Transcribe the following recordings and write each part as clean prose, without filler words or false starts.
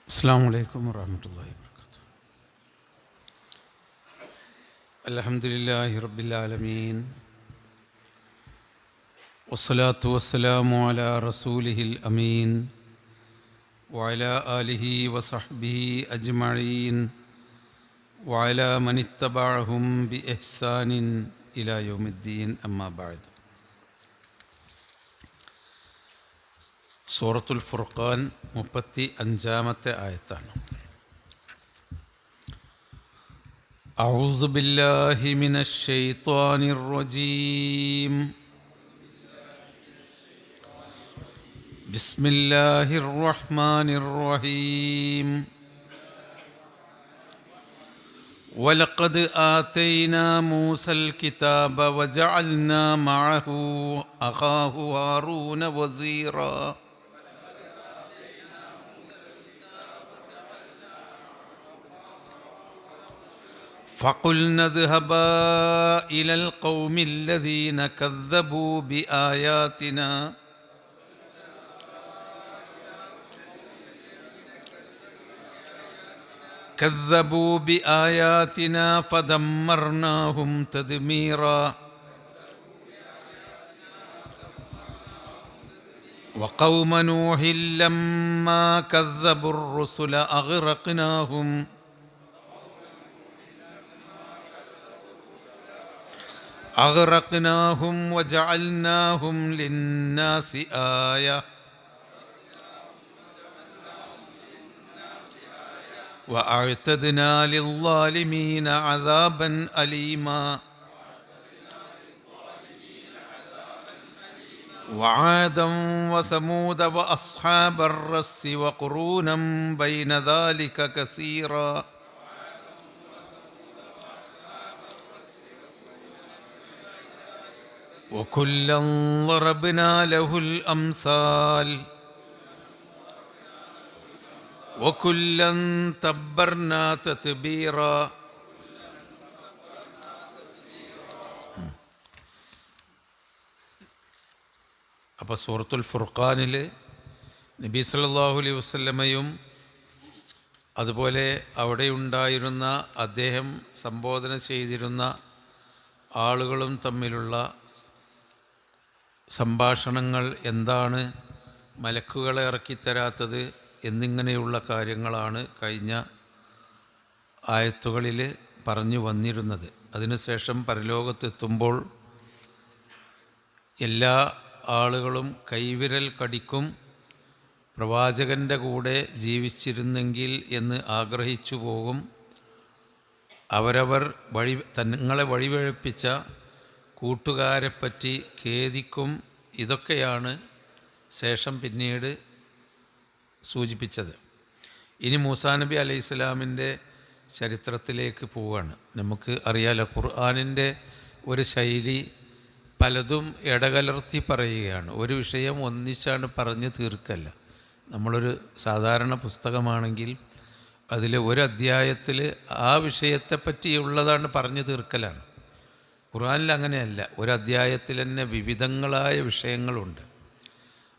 അസ്സലാമു അലൈക്കും വറഹ്മത്തുള്ളാഹി വബറകാതുഹു. അൽഹംദുലില്ലാഹി റബ്ബിൽ ആലമീൻ വസ്സലാത്തു വസ്സലാമു അലാ റസൂലിഹിൽ അമീൻ വഅലാ ആലിഹി വസഹ്ബിഹി അജ്മഈൻ വഅലാ മൻ ഇത്തബഅഹും ബിഇഹ്സാനിൻ ഇലാ യൗമിദ്ദീൻ. അമ്മാ ബഅദ്. സൂറത്തുൽ ഫുർഖാൻ 35-ാമത്തെ ആയത്താണ്. അഊസു ബില്ലാഹി മിനശ് ശൈത്വാനിർ റജീം. ബിസ്മില്ലാഹിർ റഹ്മാനിർ റഹീം. വലഖദ് ആതൈനാ മൂസൽ കിതാബ വജഅൽനാ മഅഹു അഖാഹു ഹാറൂന വസീറാ. فقلنا اذهبا إلى القوم الذين كذبوا بآياتنا فدمرناهم تدميرا. وقوم نوح لما كذبوا الرسل أغرقناهم وجعلناهم للناس آية وأعتدنا للظالمين عذابا أليما. وعادا وثمود وأصحاب الرس وقرونا بين ذلك كثيرا. وكلا ضربنا له الأمثال وكلا تبرنا تتبيرا. അപ്പോൾ സൂറത്തുൽ ഫുർഖാനിൽ നബി സല്ലല്ലാഹു അലൈഹി വസല്ലമയും അതുപോലെ അവിടെയുണ്ടായിരുന്ന അദ്ദേഹം സംബോധന ചെയ്തിരുന്ന ആളുകളും തമ്മിലുള്ള സംഭാഷണങ്ങൾ എന്താണ്, മലക്കുകളെ ഇറക്കിത്തരാത്തത് എന്നിങ്ങനെയുള്ള കാര്യങ്ങളാണ് കഴിഞ്ഞ ആയത്തുകളിൽ പറഞ്ഞു വന്നിരുന്നത്. അതിനുശേഷം പരലോകത്തെത്തുമ്പോൾ എല്ലാ ആളുകളും കൈവിരൽ കടിക്കും പ്രവാചകൻ്റെ കൂടെ ജീവിച്ചിരുന്നെങ്കിൽ എന്ന് ആഗ്രഹിച്ചു പോകും. അവരവർ തങ്ങളെ വഴിപഴപ്പിച്ച കൂട്ടുകാരെപ്പറ്റി ഖേദിക്കും. ഇതൊക്കെയാണ് ശേഷം പിന്നീട് സൂചിപ്പിച്ചത്. ഇനി മൂസാ നബി അലൈഹി സ്വലാമിൻ്റെ ചരിത്രത്തിലേക്ക് പോവുകയാണ്. നമുക്ക് അറിയാലോ, ഖുർആനിൻ്റെ ഒരു ശൈലി പലതും ഇടകലർത്തി പറയുകയാണ്. ഒരു വിഷയം ഒന്നിച്ചാണ് പറഞ്ഞു തീർക്കല്ല. നമ്മളൊരു സാധാരണ പുസ്തകമാണെങ്കിൽ അതിൽ ഒരു അധ്യായത്തിൽ ആ വിഷയത്തെപ്പറ്റിയുള്ളതാണ് പറഞ്ഞു തീർക്കലാണ്. ഖുർആനിൽ അങ്ങനെയല്ല, ഒരു അധ്യായത്തിൽ തന്നെ വിവിധങ്ങളായ വിഷയങ്ങളുണ്ട്.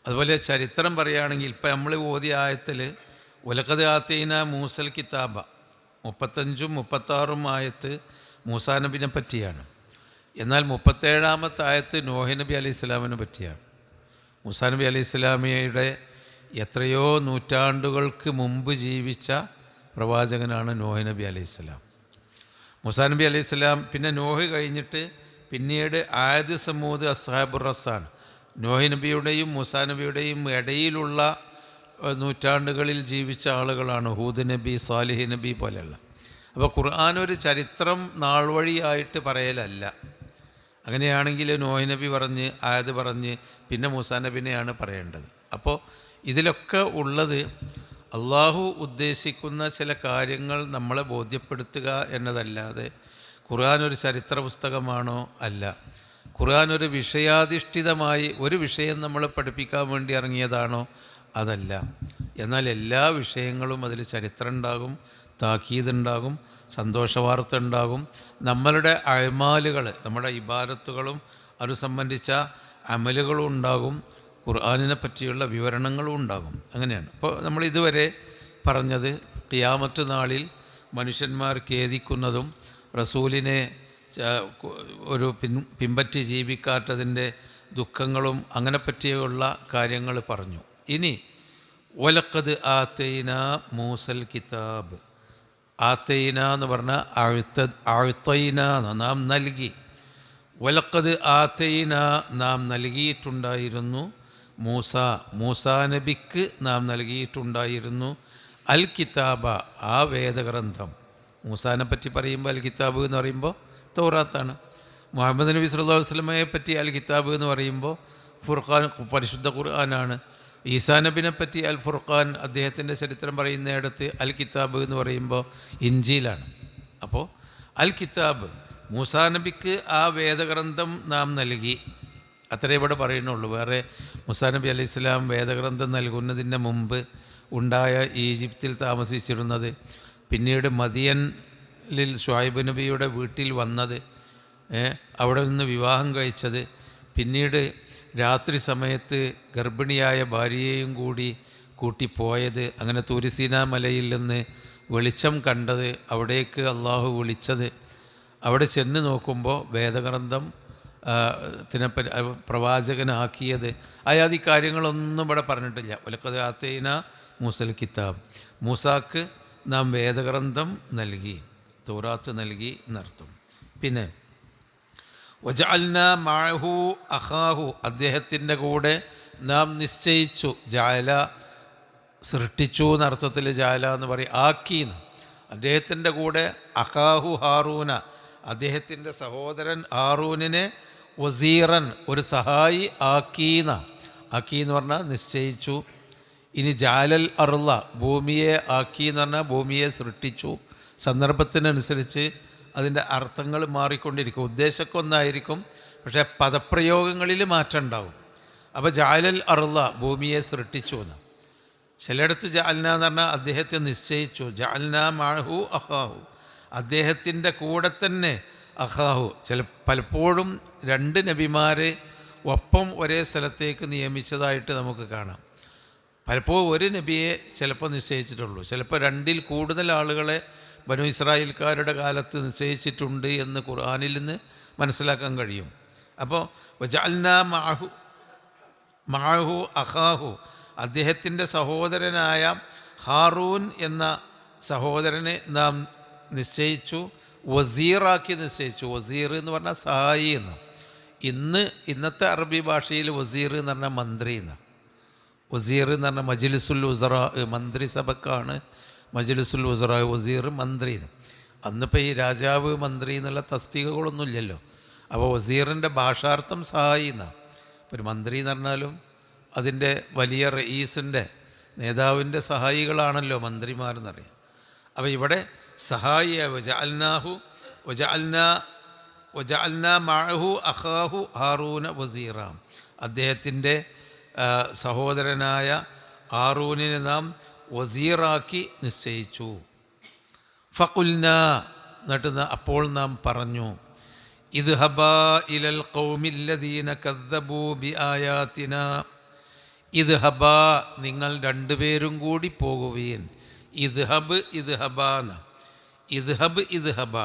അതുപോലെ ചരിത്രം പറയുകയാണെങ്കിൽ ഇപ്പം നമ്മൾ ഓതിയ ആയത്തിൽ വലഖദ് ആതൈനാ മൂസൽ കിതാബ 35ഉം 36ഉം ആയത്ത് മൂസാ നബിനെ പറ്റിയാണ്. എന്നാൽ 37-ാമത്തെ ആയത്ത് നോഹ് നബി അലൈഹി സ്വലാമിനെ പറ്റിയാണ്. മൂസാ നബി അലൈഹി സ്വലാമിയുടെ എത്രയോ നൂറ്റാണ്ടുകൾക്ക് മുമ്പ് ജീവിച്ച പ്രവാചകനാണ് നോഹ് നബി അലൈഹി സ്വലാം. മൂസാ നബി അലൈഹി സ്വലാം പിന്നെ നോഹ് കഴിഞ്ഞിട്ട് പിന്നീട് ആദ് സമൂദ് അസ്ഹാബുർ റസ്സാണ്. നോഹ് നബിയുടെയും മൂസാ നബിയുടെയും ഇടയിലുള്ള നൂറ്റാണ്ടുകളിൽ ജീവിച്ച ആളുകളാണ് ഹൂദ് നബി, സാലിഹ് നബി പോലെയുള്ള. അപ്പോൾ ഖുർആൻ ഒരു ചരിത്രം നാൾ വഴിയായിട്ട് പറയലല്ല. അങ്ങനെയാണെങ്കിൽ നോഹ് നബി പറഞ്ഞ് ആദ് പറഞ്ഞ് പിന്നെ മൂസാ നബിനെയാണ് പറയേണ്ടത്. അപ്പോൾ ഇതിലൊക്കെ ഉള്ളത് അള്ളാഹു ഉദ്ദേശിക്കുന്ന ചില കാര്യങ്ങൾ നമ്മളെ ബോധ്യപ്പെടുത്തുക എന്നതല്ലാതെ ഖുർആൻ ഒരു ചരിത്ര പുസ്തകമാണോ? അല്ല. ഖുർആൻ ഒരു വിഷയാധിഷ്ഠിതമായി ഒരു വിഷയം നമ്മളെ പഠിപ്പിക്കാൻ വേണ്ടി ഇറങ്ങിയതാണോ? അതല്ല. എന്നാൽ എല്ലാ വിഷയങ്ങളും അതിൽ ചരിത്രം ഉണ്ടാകും, താക്കീതുണ്ടാകും, സന്തോഷവാർത്ത ഉണ്ടാകും. നമ്മളുടെ അഅ്മാലുകൾ, നമ്മുടെ ഇബാദത്തുകളും അത് സംബന്ധിച്ച അമലുകളും ഉണ്ടാകും. ഖുർആനിനെ പറ്റിയുള്ള വിവരണങ്ങളും ഉണ്ടാകും. അങ്ങനെയാണ്. അപ്പോൾ നമ്മൾ ഇതുവരെ പറഞ്ഞത് ഖിയാമത്ത് നാളിൽ മനുഷ്യന്മാർ ഖേദിക്കുന്നതും റസൂലിനെ ഒരു പിമ്പറ്റി ജീവിക്കാത്തതിൻ്റെ ദുഃഖങ്ങളും അങ്ങനെ പറ്റിയുള്ള കാര്യങ്ങൾ പറഞ്ഞു. ഇനി വലഖദ് ആതൈന മൂസൽ കിതാബ്. ആതൈന എന്ന് പറഞ്ഞാൽ ആഴ്ത്തൈന നാം നൽകി. വലഖദ് ആതൈന നാം നൽകിയിട്ടുണ്ടായിരുന്നു മൂസാ നബിക്ക് നാം നൽകിയിട്ടുണ്ടായിരുന്നു അൽ കിതാബ ആ വേദഗ്രന്ഥം. മൂസാനെ പറ്റി പറയുമ്പോൾ അൽ കിതാബ് എന്ന് പറയുമ്പോൾ തൗറാത്താണ്. മുഹമ്മദ് നബി സല്ലല്ലാഹു അലൈഹി വസല്ലമയെ പറ്റി അൽ കിതാബ് എന്ന് പറയുമ്പോൾ ഫുർഖാൻ പരിശുദ്ധ ഖുർആനാണ്. ഈസാ നബിനെ പറ്റി അൽ ഫുർഖാൻ അദ്ദേഹത്തിൻ്റെ ചരിത്രം പറയുന്നിടത്ത് അൽ കിതാബ് എന്ന് പറയുമ്പോൾ ഇഞ്ചീലാണ്. അപ്പോൾ അൽ കിതാബ് മൂസാ നബിക്ക് ആ വേദഗ്രന്ഥം നാം നൽകി, അത്രേ ഇവിടെ പറയുന്നുള്ളൂ. വേറെ മൂസാ നബി അലൈഹി സ്വലാം വേദഗ്രന്ഥം നൽകുന്നതിന് മുമ്പ് ഉണ്ടായ ഈജിപ്തിൽ താമസിച്ചിരുന്നത്, പിന്നീട് മദിയനിൽ ഷുഐബ് നബിയുടെ വീട്ടിൽ വന്നത്, അവിടെ നിന്ന് വിവാഹം കഴിച്ചത്, പിന്നീട് രാത്രി സമയത്ത് ഗർഭിണിയായ ഭാര്യയെയും കൂടി കൂട്ടിപ്പോയത്, അങ്ങനെ തൂരിസീന മലയിൽ നിന്ന് വെളിച്ചം കണ്ടത്, അവിടേക്ക് അള്ളാഹു വിളിച്ചത്, അവിടെ ചെന്ന് നോക്കുമ്പോൾ വേദഗ്രന്ഥം പ്രവാചകനാക്കിയത്, അയാതി കാര്യങ്ങളൊന്നും ഇവിടെ പറഞ്ഞിട്ടില്ല. വലഖദ് ആതൈന മൂസൽ കിതാബ്, മൂസാക്ക് നാം വേദഗ്രന്ഥം നൽകി, തൗറാത്ത് നൽകി എന്നർത്ഥം. പിന്നെ വജഅൽനാ മഅഹു അഖാഹു, അദ്ദേഹത്തിൻ്റെ കൂടെ നാം നിശ്ചയിച്ചു. ജഅല സൃഷ്ടിച്ചു എന്നർത്ഥത്തിൽ ജഅല എന്ന് പറയും, ആക്കീന്ന്. അദ്ദേഹത്തിൻ്റെ കൂടെ അഖാഹു ഹാറൂന, അദ്ദേഹത്തിൻ്റെ സഹോദരൻ ഹാറൂനിനെ വസീറൻ ഒരു സഹായി ആക്കീന. ആക്കി എന്ന് പറഞ്ഞാൽ നിശ്ചയിച്ചു. ഇനി ജാലൽ അറുള്ള ഭൂമിയെ ആക്കി എന്ന് പറഞ്ഞാൽ ഭൂമിയെ സൃഷ്ടിച്ചു. സന്ദർഭത്തിനനുസരിച്ച് അതിൻ്റെ അർത്ഥങ്ങൾ മാറിക്കൊണ്ടിരിക്കും. ഉദ്ദേശമൊക്കെ ഒന്നായിരിക്കും, പക്ഷേ പദപ്രയോഗങ്ങളിൽ മാറ്റം ഉണ്ടാവും. അപ്പോൾ ജാലൽ അറുള്ള ഭൂമിയെ സൃഷ്ടിച്ചു എന്ന്. ചിലയിടത്ത് ജാൽന എന്ന് പറഞ്ഞാൽ അദ്ദേഹത്തെ നിശ്ചയിച്ചു. ജാൽന മഅഹു അഖാഹു, അദ്ദേഹത്തിൻ്റെ കൂടെ തന്നെ അഖാഹു. പലപ്പോഴും രണ്ട് നബിമാരെ ഒപ്പം ഒരേ സ്ഥലത്തേക്ക് നിയമിച്ചതായിട്ട് നമുക്ക് കാണാം. പലപ്പോഴും ഒരു നബിയെ ചിലപ്പോൾ നിശ്ചയിച്ചിട്ടുള്ളൂ, ചിലപ്പോൾ രണ്ടിൽ കൂടുതൽ ആളുകളെ ബനു ഇസ്രായേൽക്കാരുടെ കാലത്ത് നിശ്ചയിച്ചിട്ടുണ്ട് എന്ന് ഖുർആനിൽ നിന്ന് മനസ്സിലാക്കാൻ കഴിയും. അപ്പോൾ വജഅൽന മഅഹു അഖാഹു, അദ്ദേഹത്തിൻ്റെ സഹോദരനായ ഹാറൂൻ എന്ന സഹോദരനെ നാം നിശ്ചയിച്ചു, വസീറാക്കി നിശ്ചയിച്ചു. വസീർ എന്ന് പറഞ്ഞാൽ സഹായി എന്ന്. ഇന്നത്തെ അറബി ഭാഷയിൽ വസീർ എന്ന് പറഞ്ഞാൽ മന്ത്രി എന്ന്. വസീർ എന്ന് പറഞ്ഞാൽ മജ്ലിസുൽ ഉസറാ, മന്ത്രിസഭക്കാണ് മജ്ലിസുൽ ഉസറാ. വസീർ മന്ത്രി. അന്നിപ്പോൾ ഈ രാജാവ് മന്ത്രി എന്നുള്ള തസ്തികകളൊന്നുമില്ലല്ലോ. അപ്പോൾ വസീറിൻ്റെ ഭാഷാർത്ഥം സഹായി എന്നാണ്. ഒരു മന്ത്രി എന്ന് പറഞ്ഞാലും അതിൻ്റെ വലിയ റയീസിൻ്റെ നേതാവിൻ്റെ സഹായികളാണല്ലോ മന്ത്രിമാരെന്നറിയാം. അപ്പോൾ ഇവിടെ സഹായിയ വജഅൽനാ മഅഹു അഖാഹു ഹാറൂന വസീറ, അദ്ദേഹത്തിൻ്റെ സഹോദരനായ ഹാറൂനിനെ നാം വസീറാക്കി നിശ്ചയിച്ചു. ഫഖുൽന, എന്നിട്ട് അപ്പോൾ നാം പറഞ്ഞു, ഇദ്ഹബാ ഇലൽ ഖൗമില്ലദീന കദ്ദബൂ ബിആയാതിനാ, ഇദ്ഹബാ നിങ്ങൾ രണ്ടുപേരും കൂടി പോകുവീൻ. ഇദ്ഹബ് ഇദ്ഹബാന, ഇദ്ഹബ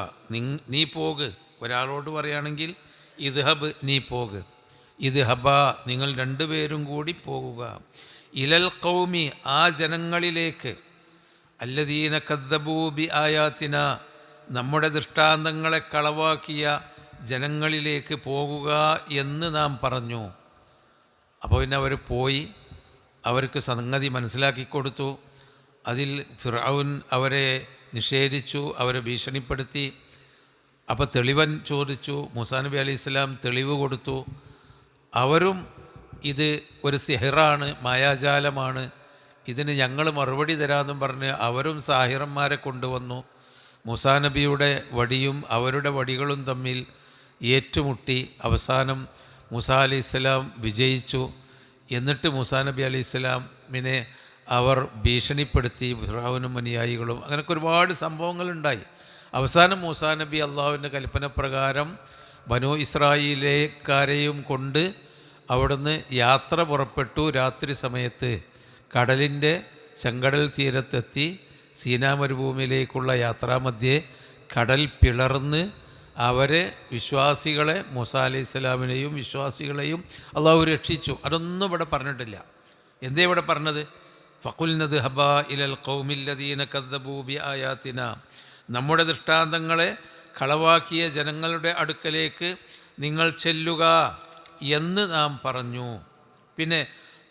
നീ പോക്. ഒരാളോട് പറയുകയാണെങ്കിൽ ഇദ്ഹബ് നീ പോക്. ഇദ്ഹബ നിങ്ങൾ രണ്ടുപേരും കൂടി പോകുക. ഇലൽ ഖൗമി ആ ജനങ്ങളിലേക്ക്, അല്ലദീന കദ്ദബൂ ബി ആയാത്തിന നമ്മുടെ ദൃഷ്ടാന്തങ്ങളെ കളവാക്കിയ ജനങ്ങളിലേക്ക് പോകുക എന്ന് നാം പറഞ്ഞു. അപ്പോൾ പിന്നെ അവർ പോയി, അവർക്ക് സംഗതി മനസ്സിലാക്കി കൊടുത്തു. അതിൽ ഫിർഔൻ അവരെ നിഷേധിച്ചു, അവരെ ഭീഷണിപ്പെടുത്തി. അപ്പോൾ തെളിവൻ ചോദിച്ചു. മൂസാ നബി അലൈഹി സ്വലാം തെളിവ് കൊടുത്തു. അവരും ഇത് ഒരു സിഹറാണ്, മായാജാലമാണ്, ഇതിന് ഞങ്ങൾ മറുപടി തരാമെന്നും പറഞ്ഞ് അവരും സാഹിറന്മാരെ കൊണ്ടുവന്നു. മൂസാ നബിയുടെ വടിയും അവരുടെ വടികളും തമ്മിൽ ഏറ്റുമുട്ടി. അവസാനം മൂസാ അലൈഹി സ്വലാം വിജയിച്ചു. എന്നിട്ട് മൂസാ നബി അലൈഹി സ്വലാമിനെ അവർ ഭീഷണിപ്പെടുത്തി, ഫിർഔനും അനുയായികളും. അങ്ങനെയൊക്കെ ഒരുപാട് സംഭവങ്ങളുണ്ടായി. അവസാനം മൂസാ നബി അള്ളാഹുവിൻ്റെ കൽപ്പന പ്രകാരം ബനു ഇസ്രായേലേക്കാരെയും കൊണ്ട് അവിടുന്ന് യാത്ര പുറപ്പെട്ടു. രാത്രി സമയത്ത് കടലിൻ്റെ ചെങ്കടൽ തീരത്തെത്തി സീനാ മരുഭൂമിയിലേക്കുള്ള യാത്രാമധ്യേ കടൽ പിളർന്ന് അവരെ വിശ്വാസികളെ മൂസാ അലൈഹി സ്വലാമിനെയും വിശ്വാസികളെയും അള്ളാഹു രക്ഷിച്ചു. അതൊന്നും ഇവിടെ പറഞ്ഞിട്ടില്ല. എന്തേ ഇവിടെ പറഞ്ഞത്? ഫഖുൽനദ് ഹബാ ഇലൽ ഖൗമില്ലദീന കദ്ദബൂ ബി ആയാത്തിന, നമ്മുടെ ദൃഷ്ടാന്തങ്ങളെ കളവാക്കിയ ജനങ്ങളുടെ അടുക്കലേക്ക് നിങ്ങൾ ചെല്ലുക എന്ന് നാം പറഞ്ഞു. പിന്നെ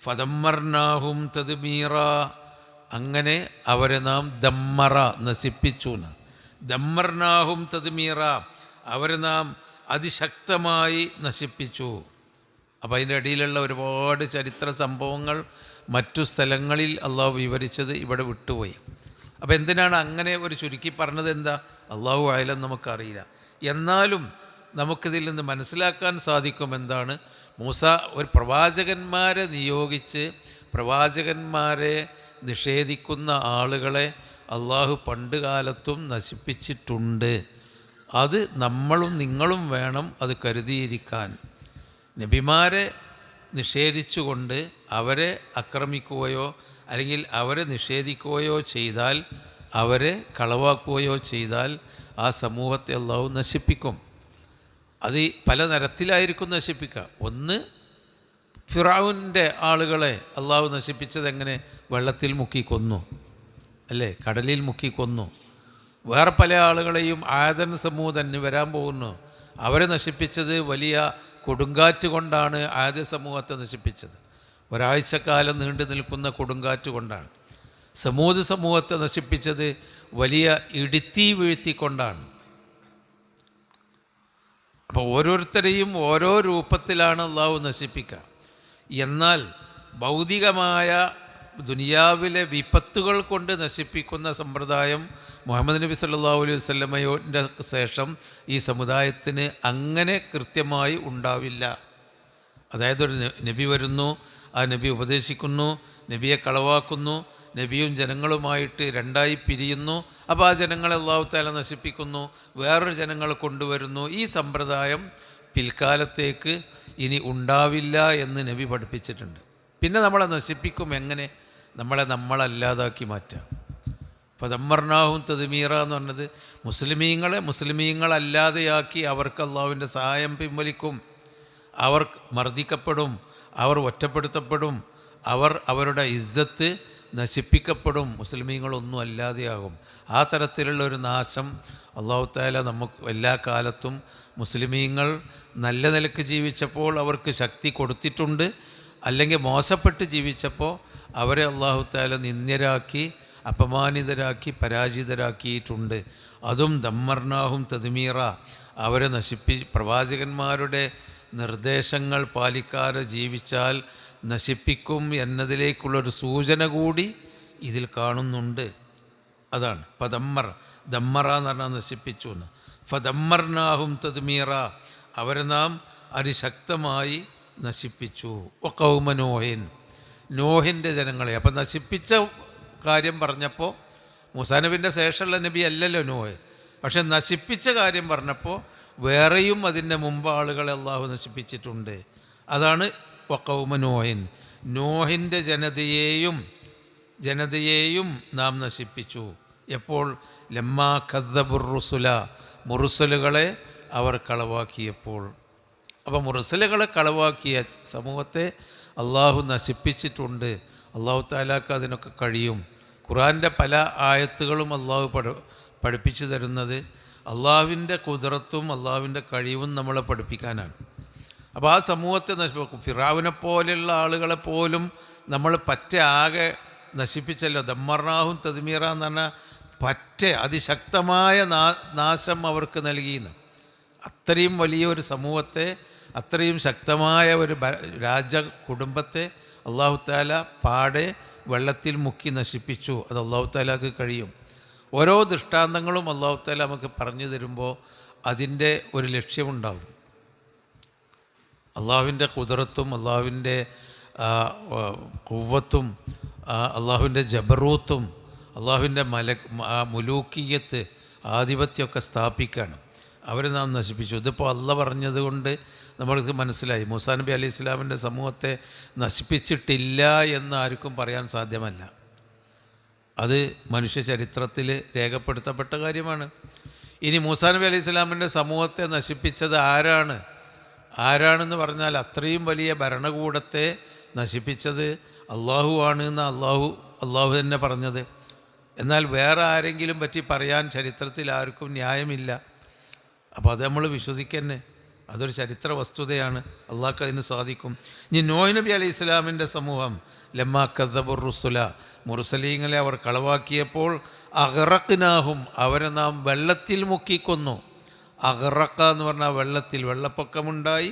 ഫദമ്മർനാഹും തദ്മീറ, അങ്ങനെ അവരെ നാം ദമ്മറ നശിപ്പിച്ചു. ദമ്മർനാഹും തദ്മീറ, അവരെ നാം അതിശക്തമായി നശിപ്പിച്ചു. അപ്പോൾ അതിൻ്റെ ഇടയിലുള്ള ഒരുപാട് ചരിത്ര സംഭവങ്ങൾ മറ്റു സ്ഥലങ്ങളിൽ അള്ളാഹു വിവരിച്ചത് ഇവിടെ വിട്ടുപോയി. അപ്പോൾ എന്തിനാണ് അങ്ങനെ ഒരു ചുരുക്കി പറഞ്ഞത്? എന്താ അള്ളാഹു ആയാലും നമുക്കറിയില്ല. എന്നാലും നമുക്കിതിൽ നിന്ന് മനസ്സിലാക്കാൻ സാധിക്കും എന്താണ്, മൂസ ഒരു പ്രവാചകന്മാരെ നിയോഗിച്ച് പ്രവാചകന്മാരെ നിഷേധിക്കുന്ന ആളുകളെ അള്ളാഹു പണ്ട് കാലത്തും നശിപ്പിച്ചിട്ടുണ്ട്. അത് നമ്മളും നിങ്ങളും വേണം അത് കരുതിയിരിക്കാൻ. നബിമാരെ നിഷേധിച്ചുകൊണ്ട് അവരെ ആക്രമിക്കുകയോ അല്ലെങ്കിൽ അവരെ നിഷേധിക്കുകയോ ചെയ്താൽ, അവരെ കളവാക്കുകയോ ചെയ്താൽ ആ സമൂഹത്തെ അള്ളാഹു നശിപ്പിക്കും. അത് പല തരത്തിലായിരിക്കും നശിപ്പിക്കുക. ഒന്ന്, ഫിറഔൻ്റെ ആളുകളെ അള്ളാഹു നശിപ്പിച്ചത് എങ്ങനെ? വെള്ളത്തിൽ മുക്കിക്കൊന്നു, അല്ലേ? കടലിൽ മുക്കിക്കൊന്നു. വേറെ പല ആളുകളെയും ആദൻ സമൂഹത്തിന് വരാൻ പോകുന്നു, അവരെ നശിപ്പിച്ചത് വലിയ കൊടുങ്കാറ്റ് കൊണ്ടാണ്. ആദ്യ സമൂഹത്തെ നശിപ്പിച്ചത് ഒരാഴ്ചക്കാലം നീണ്ടു നിൽക്കുന്ന കൊടുങ്കാറ്റ് കൊണ്ടാണ്. സമൂത് സമൂഹത്തെ നശിപ്പിച്ചത് വലിയ ഇടുത്തി വീഴ്ത്തിക്കൊണ്ടാണ്. അപ്പോൾ ഓരോരുത്തരെയും ഓരോ രൂപത്തിലാണ് അള്ളാഹു നശിപ്പിക്കുക. എന്നാൽ ഭൗതികമായ ദുനിയാവിലെ വിപത്തുകൾ കൊണ്ട് നശിപ്പിക്കുന്ന സമ്പ്രദായം മുഹമ്മദ് നബി സല്ലല്ലാഹു അലൈഹി വസല്ലമയുടെ ശേഷം ഈ സമുദായത്തിന് അങ്ങനെ കൃത്യമായി ഉണ്ടാവില്ല. അതായത് ഒരു നബി വരുന്നു, ആ നബി ഉപദേശിക്കുന്നു, നബിയെ കളവാക്കുന്നു, നബിയും ജനങ്ങളുമായിട്ട് രണ്ടായി പിരിയുന്നു. അപ്പോൾ ആ ജനങ്ങളെ അല്ലാഹു തആല നശിപ്പിക്കുന്നു, വേറൊരു ജനങ്ങളെ കൊണ്ടുവരുന്നു. ഈ സമ്പ്രദായം പിൽക്കാലത്തേക്ക് ഇനി ഉണ്ടാവില്ല എന്ന് നബി പഠിപ്പിച്ചിട്ടുണ്ട്. പിന്നെ നമ്മളെ നശിപ്പിക്കും എങ്ങനെ? നമ്മളല്ലാതാക്കി മാറ്റാം. ഫദമ്മർനാഹും തദ്മീറ എന്ന് പറഞ്ഞത് മുസ്ലിമീങ്ങളല്ലാതെയാക്കി അവർക്ക് അള്ളാഹുവിൻ്റെ സഹായം പിൻവലിക്കും. അവർ മർദ്ദിക്കപ്പെടും, അവർ ഒറ്റപ്പെടുത്തപ്പെടും, അവരുടെ ഇസ്സത്ത് നശിപ്പിക്കപ്പെടും. മുസ്ലിമീങ്ങളൊന്നും അല്ലാതെയാകും. ആ തരത്തിലുള്ള ഒരു നാശം അല്ലാഹു തആല നമുക്ക് എല്ലാ കാലത്തും മുസ്ലിമീങ്ങൾ നല്ല നിലക്ക് ജീവിച്ചപ്പോൾ അവർക്ക് ശക്തി കൊടുത്തിട്ടുണ്ട്. അല്ലെങ്കിൽ മോശപ്പെട്ട് ജീവിച്ചപ്പോൾ അവരെ അല്ലാഹു തആല നിന്ദ്യരാക്കി, അപമാനിതരാക്കി, പരാജിതരാക്കിയിട്ടുണ്ട്. അതും ദമ്മർനാഹും തദ്മീറ, അവരെ പ്രവാചകന്മാരുടെ നിർദ്ദേശങ്ങൾ പാലിക്കാതെ ജീവിച്ചാൽ നശിപ്പിക്കും എന്നതിലേക്കുള്ളൊരു സൂചന കൂടി ഇതിൽ കാണുന്നുണ്ട്. അതാണ് ദമ്മറ എന്ന് പറഞ്ഞാൽ നശിപ്പിച്ചു എന്ന്. ഫദമ്മർനാഹും തദ്മീറ, അവരെ നാം അതിശക്തമായി നശിപ്പിച്ചു. വഖൗമ നോഹിൻ, നോഹിൻ്റെ ജനങ്ങളെ. അപ്പം നശിപ്പിച്ച കാര്യം പറഞ്ഞപ്പോൾ മൂസാ നബിൻ്റെ ശേഷമുള്ള നബി അല്ലല്ലോ നോഹ്. പക്ഷെ നശിപ്പിച്ച കാര്യം പറഞ്ഞപ്പോൾ വേറെയും അതിൻ്റെ മുമ്പ് ആളുകളെ അള്ളാഹു നശിപ്പിച്ചിട്ടുണ്ട്. അതാണ് വഖൗമ നോഹിൻ, നോഹിൻ്റെ ജനതയെയും നാം നശിപ്പിച്ചു. എപ്പോൾ? ലമ്മാ കദ്ദബുർ റുസുല, മുർസലുകളെ അവർ കളവാക്കിയപ്പോൾ. അപ്പോൾ മുർസലുകളെ കളവാക്കിയ സമൂഹത്തെ അള്ളാഹു നശിപ്പിച്ചിട്ടുണ്ട്. അള്ളാഹു തആലാക്ക് അതിനൊക്കെ കഴിയും. ഖുർആൻ്റെ പല ആയത്തുകളും അള്ളാഹു പഠിപ്പിച്ചു തരുന്നത് അള്ളാഹുവിൻ്റെ കുദ്റത്തും അള്ളാഹുവിൻ്റെ കഴിവും നമ്മളെ പഠിപ്പിക്കാനാണ്. അപ്പോൾ ആ സമൂഹത്തെ നശിപ്പിക്കും. ഫിറഔനെ പോലെയുള്ള ആളുകളെ പോലും നമ്മൾ ആകെ നശിപ്പിച്ചല്ലോ. ദമ്മർനാഹും തദ്മീറ എന്ന് പറഞ്ഞാൽ അതിശക്തമായ നാശം അവർക്ക് നൽകിയെന്ന്. അത്രയും വലിയൊരു സമൂഹത്തെ, അത്രയും ശക്തമായ ഒരു കുടുംബത്തെ അല്ലാഹു തആല പാടെ വെള്ളത്തിൽ മുക്കി നശിപ്പിച്ചു. അത് അല്ലാഹു തആലാക്ക് കഴിയും. ഓരോ ദൃഷ്ടാന്തങ്ങളും അല്ലാഹു തആല നമുക്ക് പറഞ്ഞു തരുമ്പോൾ അതിൻ്റെ ഒരു ലക്ഷ്യമുണ്ടാകും. അള്ളാഹുവിൻ്റെ കുദ്റത്തും അള്ളാഹുവിൻ്റെ ഖുവ്വത്തും അള്ളാഹുവിൻ്റെ ജബറൂത്തും അള്ളാഹുവിൻ്റെ മുലൂക്കിയത്ത്, ആധിപത്യമൊക്കെ സ്ഥാപിക്കുകയാണ്. അവരെ നാം നശിപ്പിച്ചു. ഇതിപ്പോൾ അള്ളാഹ് പറഞ്ഞതുകൊണ്ട് നമ്മൾക്ക് മനസ്സിലായി. മൂസാ നബി അലൈഹി ഇസ്ലാമിൻ്റെ സമൂഹത്തെ നശിപ്പിച്ചിട്ടില്ല എന്ന് ആർക്കും പറയാൻ സാധ്യമല്ല. അത് മനുഷ്യ ചരിത്രത്തിൽ രേഖപ്പെടുത്തപ്പെട്ട കാര്യമാണ്. ഇനി മൂസാ നബി അലൈഹി സ്വലാമിൻ്റെ സമൂഹത്തെ നശിപ്പിച്ചത് ആരാണെന്ന് പറഞ്ഞാൽ അത്രയും വലിയ ഭരണകൂടത്തെ നശിപ്പിച്ചത് അള്ളാഹു ആണ് എന്ന് അള്ളാഹു തന്നെ പറഞ്ഞത്. എന്നാൽ വേറെ ആരെങ്കിലും പറ്റി പറയാൻ ചരിത്രത്തിൽ ആർക്കും ന്യായമില്ല. അപ്പോൾ അത് നമ്മൾ വിശ്വസിക്കന്നെ, അതൊരു ചരിത്ര വസ്തുതയാണ്. അള്ളാഹ്ക്ക് അതിന് സാധിക്കും. ഇനി നോഹ് നബി അലൈഹി സ്വലാമിൻ്റെ സമൂഹം ലമ്മാ കദ്ദബുർ റുസുല, മുർസലീങ്ങളെ അവർ കളവാക്കിയപ്പോൾ അഗറഖ്നാഹും, അവരെ നാം വെള്ളത്തിൽ മുക്കിക്കൊന്നു. അഗറഖ എന്ന് പറഞ്ഞാൽ വെള്ളത്തിൽ, വെള്ളപ്പൊക്കമുണ്ടായി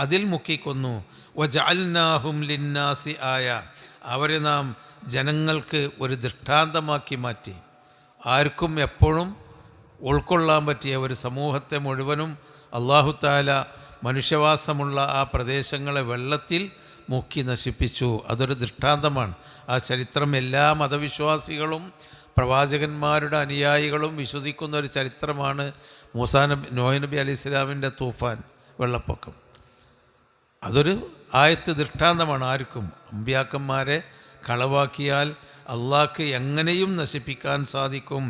അതിൽ മുക്കിക്കൊന്നു. വജഅൽനാഹും ലിന്നാസി ആയ, അവരെ നാം ജനങ്ങൾക്ക് ഒരു ദൃഷ്ടാന്തമാക്കി മാറ്റി. ആർക്കും എപ്പോഴും ഉൾക്കൊള്ളാൻ പറ്റിയ ഒരു സമൂഹത്തെ മുഴുവനും അല്ലാഹു തആല മനുഷ്യവാസമുള്ള ആ പ്രദേശങ്ങളെ വെള്ളത്തിൽ മുക്കി നശിപ്പിച്ചു. അതൊരു ദൃഷ്ടാന്തമാണ്. ആ ചരിത്രം എല്ലാ മതവിശ്വാസികളും പ്രവാചകന്മാരുടെ അനുയായികളും വിശ്വസിക്കുന്ന ഒരു ചരിത്രമാണ് നോഹ് നബി അലൈഹി സ്വലാമിൻ്റെ തൂഫാൻ, വെള്ളപ്പൊക്കം. അതൊരു ആയത്ത് ദൃഷ്ടാന്തമാണ്. ആർക്കും അമ്പിയാക്കന്മാരെ കളവാക്കിയാൽ അള്ളാഹ്ക്ക് എങ്ങനെയും നശിപ്പിക്കാൻ സാധിക്കും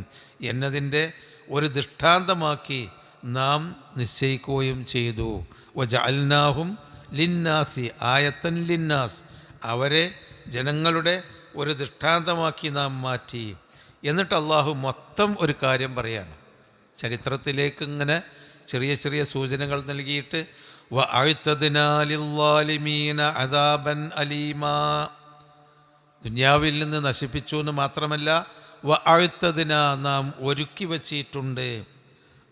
എന്നതിൻ്റെ ഒരു ദൃഷ്ടാന്തമാക്കി നാം നിശ്ചയിക്കുകയും ചെയ്തു. വജഅൽനാഹും ലിന്നാസി ആയത്തൻ ലിന്നാസ്, അവരെ ജനങ്ങളുടെ ഒരു ദൃഷ്ടാന്തമാക്കി നാം മാറ്റി. എന്നിട്ട് അള്ളാഹു മൊത്തം ഒരു കാര്യം പറയാണ്. ചരിത്രത്തിലേക്ക് ഇങ്ങനെ ചെറിയ ചെറിയ സൂചനകൾ നൽകിയിട്ട് വഅഅ്തദ്നാ ലിൽളാലിമീന അദാബൻ അലീമാ, ദുനിയാവിൽ നിന്ന് നശിപ്പിച്ചു എന്ന് മാത്രമല്ല വഅഅ്തദ്നാ, നാം ഒരുക്കി വച്ചിട്ടുണ്ട്.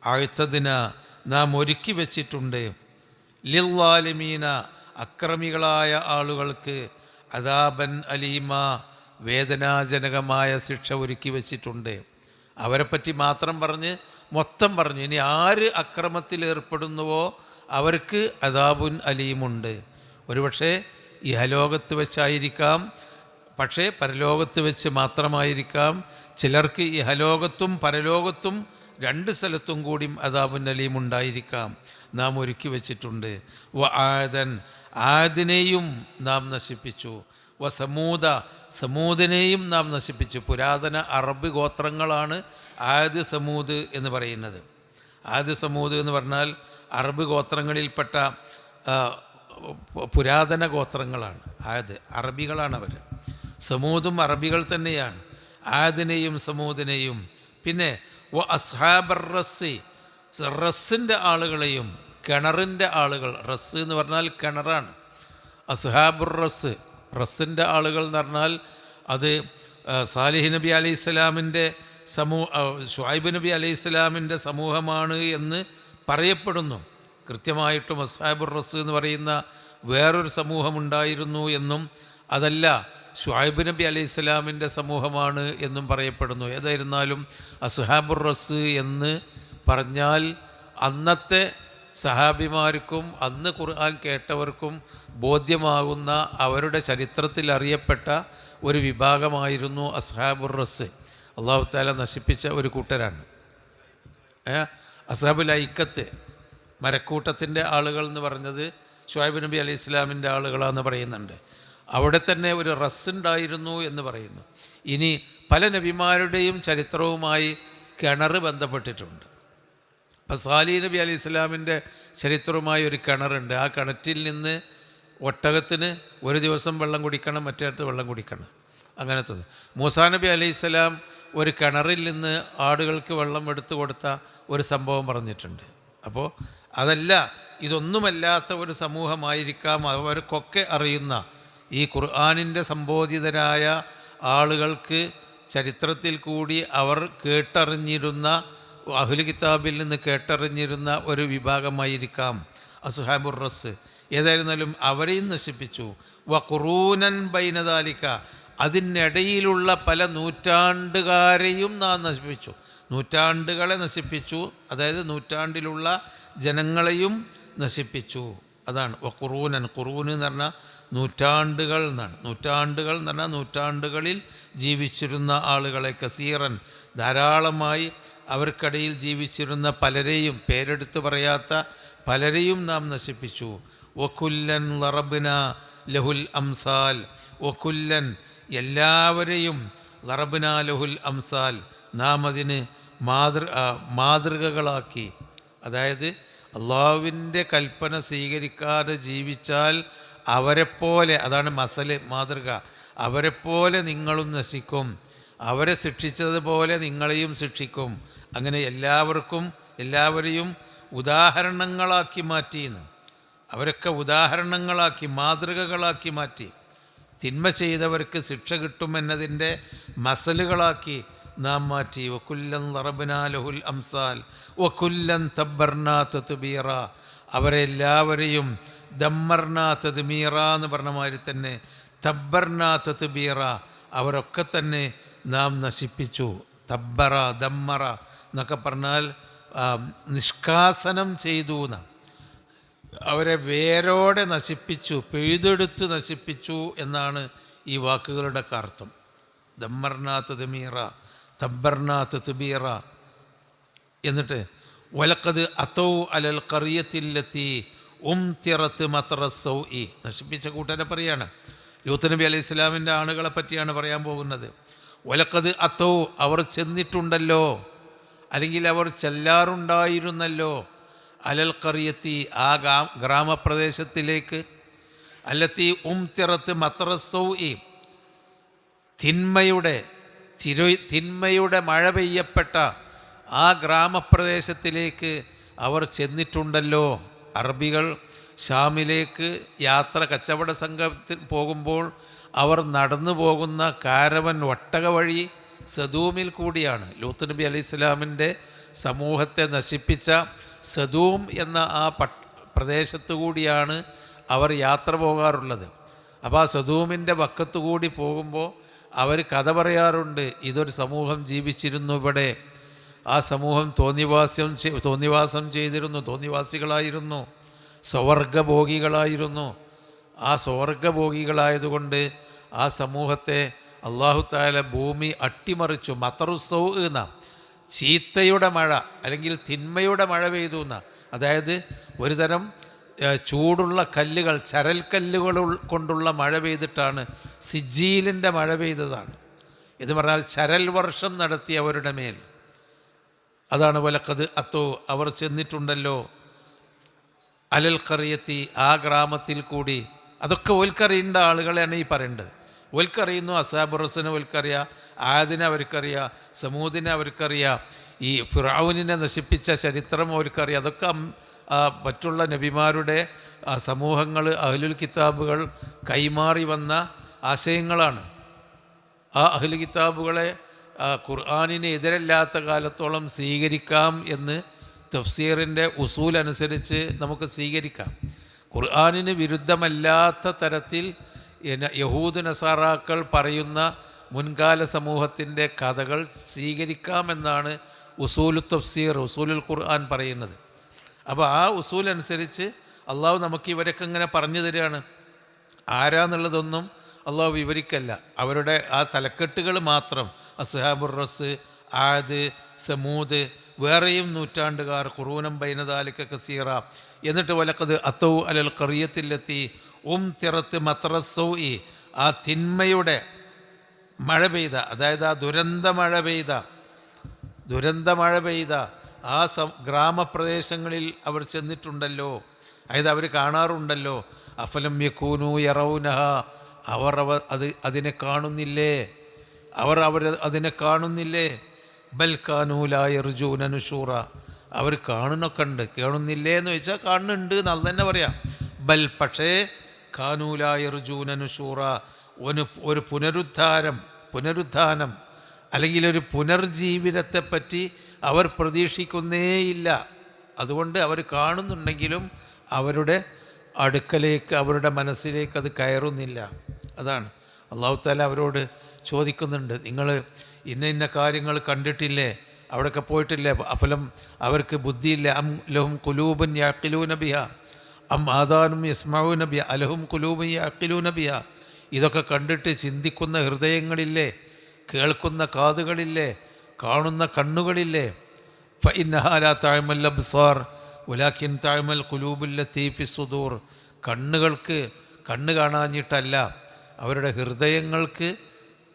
അഅ്തദ്നാ, നാം ഒരുക്കി വച്ചിട്ടുണ്ട്. ലിൽളാലിമീന, അക്രമികളായ ആളുകൾക്ക് അദാബൻ അലീമ, വേദനാജനകമായ ശിക്ഷ ഒരുക്കി വച്ചിട്ടുണ്ട്. അവരെപ്പറ്റി മാത്രം പറഞ്ഞ് മൊത്തം പറഞ്ഞു. ഇനി ആര് അക്രമത്തിലേർപ്പെടുന്നുവോ അവർക്ക് അദാബുൻ അലീമുണ്ട്. ഒരുപക്ഷെ ഇഹലോകത്ത് വെച്ചായിരിക്കാം, പക്ഷേ പരലോകത്ത് വെച്ച് മാത്രമായിരിക്കാം. ചിലർക്ക് ഇഹലോകത്തും പരലോകത്തും രണ്ട് സ്ഥലത്തും കൂടി അദാബുൻ അലീം ഉണ്ടായിരിക്കാം. നാം ഒരുക്കി വച്ചിട്ടുണ്ട്. ആദൻ, ആദിനെയും നാം നശിപ്പിച്ചു. സമൂദ, സമൂദിനെയും നാം നശിപ്പിച്ചു. പുരാതന അറബ് ഗോത്രങ്ങളാണ് ആദ് സമൂദ് എന്ന് പറയുന്നത്. ആദ് സമൂദ് എന്ന് പറഞ്ഞാൽ അറബ് ഗോത്രങ്ങളിൽപ്പെട്ട പുരാതന ഗോത്രങ്ങളാണ്. ആദ് അറബികളാണ് അവർ. സമൂദും അറബികൾ തന്നെയാണ്. ആദിനെയും സമൂദിനെയും. പിന്നെ അസ്ഹാബർ റസ്സി, റസ്സിൻ്റെ ആളുകളെയും, കിണറിൻ്റെ ആളുകൾ. റസ് എന്ന് പറഞ്ഞാൽ കിണറാണ്. അസ്ഹാബുർ റസ്, റസ്സിൻ്റെ ആളുകൾ എന്ന് പറഞ്ഞാൽ അത് സാലിഹ് നബി അലൈഹി സ്വലാമിൻ്റെ ഷുഐബ് നബി അലൈഹി സ്വലാമിൻ്റെ സമൂഹമാണ് എന്ന് പറയപ്പെടുന്നു. കൃത്യമായിട്ടും അസ്ഹാബുർ റസ് എന്ന് പറയുന്ന വേറൊരു സമൂഹമുണ്ടായിരുന്നു എന്നും അതല്ല ഷുഐബ് നബി അലൈഹി സ്വലാമിൻ്റെ സമൂഹമാണ് എന്നും പറയപ്പെടുന്നു. ഏതായിരുന്നാലും അസ്ഹാബുർ റസ് എന്ന് പറഞ്ഞാൽ അന്നത്തെ സഹാബിമാർക്കും അന്ന് ഖുർആൻ കേട്ടവർക്കും ബോധ്യമാകുന്ന അവരുടെ ചരിത്രത്തിൽ അറിയപ്പെട്ട ഒരു വിഭാഗമായിരുന്നു അസ്ഹാബുർ റസ്. അല്ലാഹു തആല നശിപ്പിച്ച ഒരു കൂട്ടരാണ്. അസ്ഹാബുൽ ഐക്കത്ത്, മരക്കൂട്ടത്തിൻ്റെ ആളുകൾ എന്ന് പറഞ്ഞത് ഷുഐബ് നബി അലൈഹി സ്വലാമിൻ്റെ ആളുകളാണെന്ന് പറയുന്നുണ്ട്. അവിടെ തന്നെ ഒരു റസ് ഉണ്ടായിരുന്നു എന്ന് പറയുന്നു. ഇനി പല നബിമാരുടെയും ചരിത്രവുമായി കിണർ ബന്ധപ്പെട്ടിട്ടുണ്ട്. അപ്പോൾ സാലിഹ് നബി അലൈഹി സ്വലാമിൻ്റെ ചരിത്രവുമായി ഒരു കിണറുണ്ട്. ആ കിണറ്റിൽ നിന്ന് ഒട്ടകത്തിന് ഒരു ദിവസം വെള്ളം കുടിക്കണം, മറ്റേടത്ത് വെള്ളം കുടിക്കണം, അങ്ങനത്തത്. മൂസാ നബി അലൈഹി സ്വലാം ഒരു കിണറിൽ നിന്ന് ആടുകൾക്ക് വെള്ളം എടുത്തു കൊടുത്ത ഒരു സംഭവം പറഞ്ഞിട്ടുണ്ട്. അപ്പോൾ അതല്ല, ഇതൊന്നുമല്ലാത്ത ഒരു സമൂഹമായിരിക്കാം. അവർക്കൊക്കെ അറിയുന്ന ഈ ഖുർആനിൻ്റെ സംബോധിതരായ ആളുകൾക്ക് ചരിത്രത്തിൽ കൂടി അവർ കേട്ടറിഞ്ഞിരുന്ന, അഹ്ലു കിതാബിൽ നിന്ന് കേട്ടറിഞ്ഞിരുന്ന ഒരു വിഭാഗമായിരിക്കാം അസ്ഹാബുർ റസ്. ഏതായിരുന്നാലും അവരെയും നശിപ്പിച്ചു. വഖുറൂനൻ ബൈനദാലിക, അതിനിടയിലുള്ള പല നൂറ്റാണ്ടുകാരെയും നാം നശിപ്പിച്ചു. നൂറ്റാണ്ടുകളെ നശിപ്പിച്ചു, അതായത് നൂറ്റാണ്ടിലുള്ള ജനങ്ങളെയും നശിപ്പിച്ചു. അതാണ് വഖുറൂനൻ. ഖുറൂന് എന്ന് പറഞ്ഞാൽ നൂറ്റാണ്ടുകൾ എന്നാണ്. നൂറ്റാണ്ടുകൾ എന്ന് പറഞ്ഞാൽ നൂറ്റാണ്ടുകളിൽ ജീവിച്ചിരുന്ന ആളുകളെ, കസീറൻ ധാരാളമായി അവർക്കിടയിൽ ജീവിച്ചിരുന്ന പലരെയും, പേരെടുത്ത് പറയാത്ത പലരെയും നാം നശിപ്പിച്ചു. വകുല്ലൻ ലറബ്ന ലഹുൽ അംസാൽ, വകുല്ലൻ എല്ലാവരെയും ലറബ്നാ ലഹുൽ അംസാൽ, നാം അതിന് മാതൃകകളാക്കി. അതായത് അള്ളാഹുവിൻ്റെ കൽപ്പന സ്വീകരിക്കാതെ ജീവിച്ചാൽ അവരെപ്പോലെ, അതാണ് മസല്, മാതൃക, അവരെപ്പോലെ നിങ്ങളും നശിക്കും, അവരെ ശിക്ഷിച്ചതുപോലെ നിങ്ങളെയും ശിക്ഷിക്കും. അങ്ങനെ എല്ലാവരെയും ഉദാഹരണങ്ങളാക്കി മാറ്റിയെന്ന്. അവരൊക്കെ ഉദാഹരണങ്ങളാക്കി, മാതൃകകളാക്കി മാറ്റി. തിന്മ ചെയ്തവർക്ക് ശിക്ഷ കിട്ടുമെന്നതിൻ്റെ മസലുകളാക്കി നാം മാറ്റി. വകുല്ലൻ ദറബ്നാ ലഹുൽ അംസാൽ വകുല്ലൻ തബ്ബർനാ തത്ബീറ, അവരെല്ലാവരെയും ദമ്മർനാ തദ്മീറ എന്ന് പറഞ്ഞ മാതിരി തന്നെ തബ്ബർനാ തത്ബീറ, അവരൊക്കെ തന്നെ നാം നശിപ്പിച്ചു. തബ്ബറ ദമ്മറ എന്നൊക്കെ പറഞ്ഞാൽ നിഷ്കാസനം ചെയ്തു എന്ന്, അവരെ വേരോടെ നശിപ്പിച്ചു, പിഴുതെടുത്ത് നശിപ്പിച്ചു എന്നാണ് ഈ വാക്കുകളുടെ അർത്ഥം. ദമ്മർനാ തദ്മീറ തബ്ബർനാ തത്ബീറ. എന്നിട്ട് വലഖദ് അതൗ അലൽ ഖറിയത്തില്ലത്തി ഉംതിറത്ത് മത്രസ്സൗഇ, നശിപ്പിച്ച കൂട്ടരെ പറയാണ്. ലൂത്ത് നബി അലൈഹി ഇസ്ലാമിൻ്റെ ആളുകളെ പറ്റിയാണ് പറയാൻ പോകുന്നത്. വലഖദ് അതൗ, അവർ ചെന്നിട്ടുണ്ടല്ലോ, അല്ലെങ്കിൽ അവർ ചെല്ലാറുണ്ടായിരുന്നല്ലോ, അലൽ ഖറിയത്തി, ആ ഗ്രാമപ്രദേശത്തിലേക്ക്, അല്ലത്തി ഉംതിറത്ത് മത്രസ്സൗഇ, തിന്മയുടെ മഴ പെയ്യപ്പെട്ട ആ ഗ്രാമപ്രദേശത്തിലേക്ക് അവർ ചെന്നിട്ടുണ്ടല്ലോ. അറബികൾ ഷാമിലേക്ക് കച്ചവട സംഘത്തിൽ പോകുമ്പോൾ അവർ നടന്നു പോകുന്ന കാരവൻ ഒട്ടക വഴി സദൂമിൽ കൂടിയാണ്. ലൂത്ത് നബി അലൈഹി ഇസ്ലാമിൻ്റെ സമൂഹത്തെ നശിപ്പിച്ച സദൂം എന്ന ആ പ്രദേശത്തു കൂടിയാണ് അവർ യാത്ര പോകാറുള്ളത്. അപ്പോൾ ആ സദൂമിൻ്റെ വക്കത്തു കൂടി പോകുമ്പോൾ അവർ കഥ പറയാറുണ്ട്, ഇതൊരു സമൂഹം ജീവിച്ചിരുന്നു ഇവിടെ, ആ സമൂഹം തോന്നിവാസം ചെയ്തിരുന്നു, തോന്നിവാസികളായിരുന്നു, സ്വർഗഭോഗികളായിരുന്നു. ആ സ്വർഗഭോഗികളായതുകൊണ്ട് ആ സമൂഹത്തെ അല്ലാഹു തആല ഭൂമി അട്ടിമറിച്ചു. മത്തറുസൗ എന്ന ചീത്തയുടെ മഴ അല്ലെങ്കിൽ തിന്മയുടെ മഴ പെയ്തു എന്ന, അതായത് ഒരു തരം ചൂടുള്ള കല്ലുകൾ, ചരൽക്കല്ലുകൾ കൊണ്ടുള്ള മഴ പെയ്തിട്ടാണ്, സിജീലിൻ്റെ മഴ പെയ്തതാണ്. ഇത് പറഞ്ഞാൽ ചരൽ വർഷം നടത്തി അവരുടെ മേൽ. അതാണ് വലഖദ് അതൗ, അവർ ചെന്നിട്ടുണ്ടല്ലോ, അലൽ ഖറിയത്തി, ആ ഗ്രാമത്തിൽ കൂടി. അതൊക്കെ ഓൽക്കറിയേണ്ട ആളുകളെയാണ് ഈ പറയേണ്ടത്. ഓൽക്കറിയുന്നു, അസ്ഹാബു റസ്സൂലിനെ ഓൽക്കറിയാം, ആദിനെ അവർക്കറിയാം, സമൂദിനെ അവർക്കറിയാം, ഈ ഫിർഔനിനെ നശിപ്പിച്ച ചരിത്രം അവർക്കറിയാം. അതൊക്കെ മറ്റുള്ള നബിമാരുടെ സമൂഹങ്ങൾ, അഹ്ലുൽ കിതാബുകൾ കൈമാറി വന്ന ആശയങ്ങളാണ്. ആ അഹ്ലു കിതാബുകളെ ഖുർആനിന് എതിരല്ലാത്ത കാലത്തോളം സ്വീകരിക്കാം എന്ന് തഫ്സീറിൻ്റെ ഉസൂൽ അനുസരിച്ച് നമുക്ക് സ്വീകരിക്കാം. ഖുർആനിന് വിരുദ്ധമല്ലാത്ത തരത്തിൽ യഹൂദ് നസാറാക്കൾ പറയുന്ന മുൻകാല സമൂഹത്തിൻ്റെ കഥകൾ സ്വീകരിക്കാമെന്നാണ് ഉസൂലു തഫ്സീർ, ഉസൂലുൽ ഖുർആൻ പറയുന്നത്. അപ്പോൾ ആ ഉസൂൽ അനുസരിച്ച് അള്ളാഹു നമുക്ക് ഇവരൊക്കെ ഇങ്ങനെ പറഞ്ഞു തരികയാണ്. ആരാന്നുള്ളതൊന്നും അള്ളാഹു വിവരിക്കല്ല, അവരുടെ ആ തലക്കെട്ടുകൾ മാത്രം. അസ്ഹാബുർ റസ്, ആദ്, സമൂദ്, വേറെയും നൂറ്റാണ്ടുകാർ, ഖുറൂനം ബൈനദാലിക കസീറ. എന്നിട്ട് വലഖദ് അതൗ അലൽ ഖറിയത്തില്ലത്തി ഉംതിറത്ത് മത്രസ്സൗഇ, ആ തിന്മയുടെ മഴ പെയ്ത, അതായത് ആ ദുരന്ത മഴ പെയ്ത ആ ഗ്രാമപ്രദേശങ്ങളിൽ അവർ ചെന്നിട്ടുണ്ടല്ലോ, അതായത് അവർ കാണാറുണ്ടല്ലോ. അഫലം യകൂനു യറൗനഹ, അവർ അതിനെ കാണുന്നില്ലേ, അതിനെ കാണുന്നില്ലേ. ബൽ കാനൂ ലാ യർജൂന നുശൂറ, അവർ കാണുന്നൊക്കെ ഉണ്ട്, കാണുന്നില്ലേ എന്ന് ചോദിച്ചാൽ കാണുന്നുണ്ട് എന്ന് തന്നെ പറയാം. ബൽ, പക്ഷേ കാനൂ ലാ യർജൂന നുശൂറ, ഒരു പുനരുദ്ധാനം അല്ലെങ്കിൽ ഒരു പുനർജീവിതത്തെപ്പറ്റി അവർ പ്രതീക്ഷിക്കുന്നേയില്ല. അതുകൊണ്ട് അവർ കാണുന്നുണ്ടെങ്കിലും അവരുടെ അടുക്കലേക്ക്, അവരുടെ മനസ്സിലേക്ക് അത് കയറുന്നില്ല. അതാണ് അല്ലാഹു തആല അവരോട് ചോദിക്കുന്നുണ്ട്, നിങ്ങൾ ഇന്ന കാര്യങ്ങൾ കണ്ടിട്ടില്ലേ, അവിടെയൊക്കെ പോയിട്ടില്ലേ? അഫലം, അവർക്ക് ബുദ്ധിയില്ല? അം ലഹും ഖുലൂബുൻ യഅഖിലൂന ബിഹാ അം ആദാനും യസ്മഊന ബിഹാ അലഹും ഖുലൂബുൻ യഅഖിലൂന ബിഹാ. ഇതൊക്കെ കണ്ടിട്ട് ചിന്തിക്കുന്ന ഹൃദയങ്ങളില്ലേ, കേൾക്കുന്ന കാതുകളില്ലേ, കാണുന്ന കണ്ണുകളില്ലേ? ഫഇന്നഹാ ലാ തഅമൽ അബ്സാർ വലാകിൻ തഅമൽ ഖുലൂബുൽ ലത്തീ ഫിസ് സുദൂർ. കണ്ണ് കാണാഞ്ഞിട്ടല്ല, അവരുടെ ഹൃദയങ്ങൾക്ക്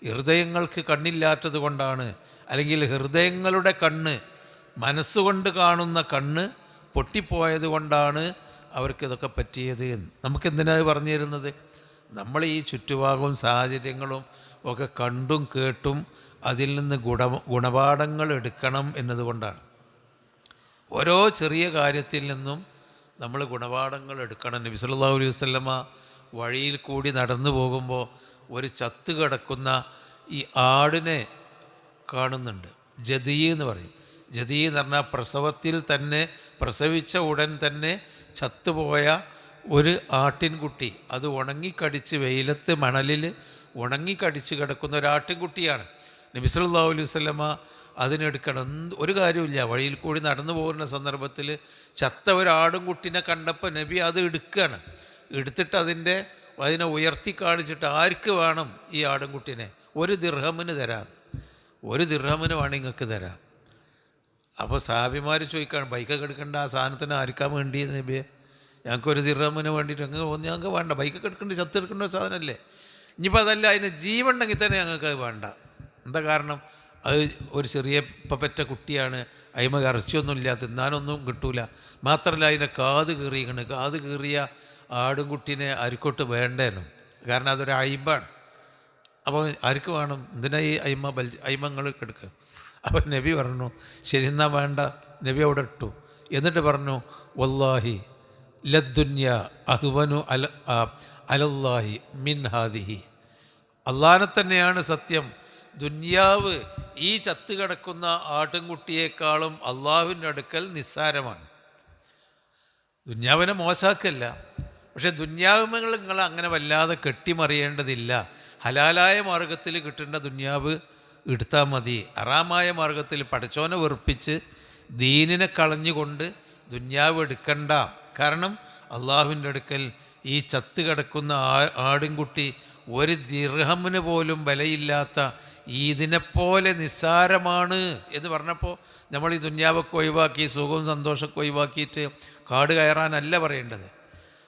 ഹൃദയങ്ങൾക്ക് കണ്ണില്ലാത്തത് കൊണ്ടാണ്, അല്ലെങ്കിൽ ഹൃദയങ്ങളുടെ കണ്ണ്, മനസ്സുകൊണ്ട് കാണുന്ന കണ്ണ് പൊട്ടിപ്പോയത് കൊണ്ടാണ് അവർക്കിതൊക്കെ പറ്റിയത്. നമുക്കെന്തിനാണ് പറഞ്ഞു തരുന്നത്? നമ്മൾ ഈ ചുറ്റുപാടും സാഹചര്യങ്ങളും ഒക്കെ കണ്ടും കേട്ടും അതിൽ നിന്ന് ഗുണപാഠങ്ങൾ എടുക്കണം എന്നതുകൊണ്ടാണ്. ഓരോ ചെറിയ കാര്യത്തിൽ നിന്നും നമ്മൾ ഗുണപാഠങ്ങൾ എടുക്കണം. നബി സല്ലല്ലാഹു അലൈഹി വസല്ലമ വഴിയിൽ കൂടി നടന്നു പോകുമ്പോൾ ഒരു ചത്ത് കിടക്കുന്ന ഈ ആടിനെ കാണുന്നുണ്ട്. ജദീ എന്ന് പറയും. ജദീ എന്ന് പറഞ്ഞാൽ പ്രസവത്തിൽ തന്നെ, പ്രസവിച്ച ഉടൻ തന്നെ ചത്തുപോയ ഒരു ആട്ടിൻകുട്ടി. അത് ഉണങ്ങിക്കടിച്ച് വെയിലത്ത് മണലിൽ ഉണങ്ങിക്കടിച്ച് കിടക്കുന്ന ഒരു ആട്ടിൻകുട്ടിയാണ്. നബി സല്ലല്ലാഹു അലൈഹി വസല്ലമ അതിനെടുക്കണം. ഒരു കാര്യമില്ല, വഴിയിൽ കൂടി നടന്നു പോകുന്ന സന്ദർഭത്തിൽ ചത്ത ഒരാടും കുട്ടിനെ കണ്ടപ്പോൾ നബി അത് എടുക്കുകയാണ്. എടുത്തിട്ട് അതിനെ ഉയർത്തി കാണിച്ചിട്ട്, ആർക്ക് വേണം ഈ ആടുംകുട്ടിനെ? 1 ദിർഹമിന് തരാം, 1 ദിർഹമിന് വേണമെങ്കിൽ നിങ്ങൾക്ക് തരാം. അപ്പോൾ സഹാബിമാർ ചോദിക്കുകയാണ്, ബൈക്കൊക്കെ എടുക്കേണ്ട ആ സാധനത്തിന് ആർക്കാൻ വേണ്ടി നബിയെ? ഞങ്ങൾക്ക് 1 ദിർഹമിന് വേണ്ടിയിട്ട് ഞങ്ങൾക്ക് വേണ്ട, ബൈക്കൊക്കെ എടുക്കേണ്ട, ചത്തെടുക്കേണ്ട സാധനമല്ലേ. ഇനിയിപ്പോൾ അതല്ല, അതിന് ജീവനുണ്ടെങ്കിൽ തന്നെ ഞങ്ങൾക്ക് അത് വേണ്ട. എന്താ കാരണം? അത് ഒരു ചെറിയ പറ്റ കുട്ടിയാണ്, അതിമ ഇറച്ചിയൊന്നുമില്ല, തിന്നാനൊന്നും കിട്ടൂല. മാത്രമല്ല അതിനെ കാത് കീറിയാണ്. കാത് കീറിയ ആടുംകുട്ടീനെ ആർക്കോട്ട് വേണ്ടേനു, കാരണം അതൊരു അയിബാണ്. അപ്പോൾ ആർക്ക് വേണം? എന്തിനാ ഈ അയിമങ്ങൾ എടുക്കുക? അപ്പോൾ നബി പറഞ്ഞു, ശരി എന്നാൽ വേണ്ട. നബി അവിടെ ഇട്ടു. എന്നിട്ട് പറഞ്ഞു, വല്ലാഹി ലദ്ദുന്യ അഹ്വനു അലല്ലാഹി മിൻ ഹാദിഹി. അള്ളാഹനെ തന്നെയാണ് സത്യം, ദുന്യാവ് ഈ ചത്ത് കിടക്കുന്ന ആട്ടിൻകുട്ടിയേക്കാളും അള്ളാഹുവിൻ്റെ അടുക്കൽ നിസ്സാരമാണ്. ദുന്യാവിനെ മോശാക്കല്ല, പക്ഷെ ദുന്യാവുമകൾ നിങ്ങൾ അങ്ങനെ വല്ലാതെ കെട്ടിമറിയേണ്ടതില്ല. ഹലാലായ മാർഗത്തിൽ കിട്ടേണ്ട ദുന്യാവ് എടുത്താൽ മതി. ഹറാമായ മാർഗത്തിൽ പടച്ചോനെ വെറുപ്പിച്ച് ദീനിനെ കളഞ്ഞുകൊണ്ട് ദുന്യാവ് എടുക്കണ്ട. കാരണം അള്ളാഹുവിൻ്റെ അടുക്കൽ ഈ ചത്ത് കിടക്കുന്ന ആടിൻകുട്ടി 1 ദിർഹമിന് പോലും വിലയില്ലാത്ത ഇതിനെപ്പോലെ നിസ്സാരമാണ് എന്ന് പറഞ്ഞപ്പോൾ നമ്മൾ ഈ ദുന്യാവൊക്കെ ഒഴിവാക്കി സുഖവും സന്തോഷമൊക്കെ ഒഴിവാക്കിയിട്ട് കാട് കയറാനല്ല പറയേണ്ടത്.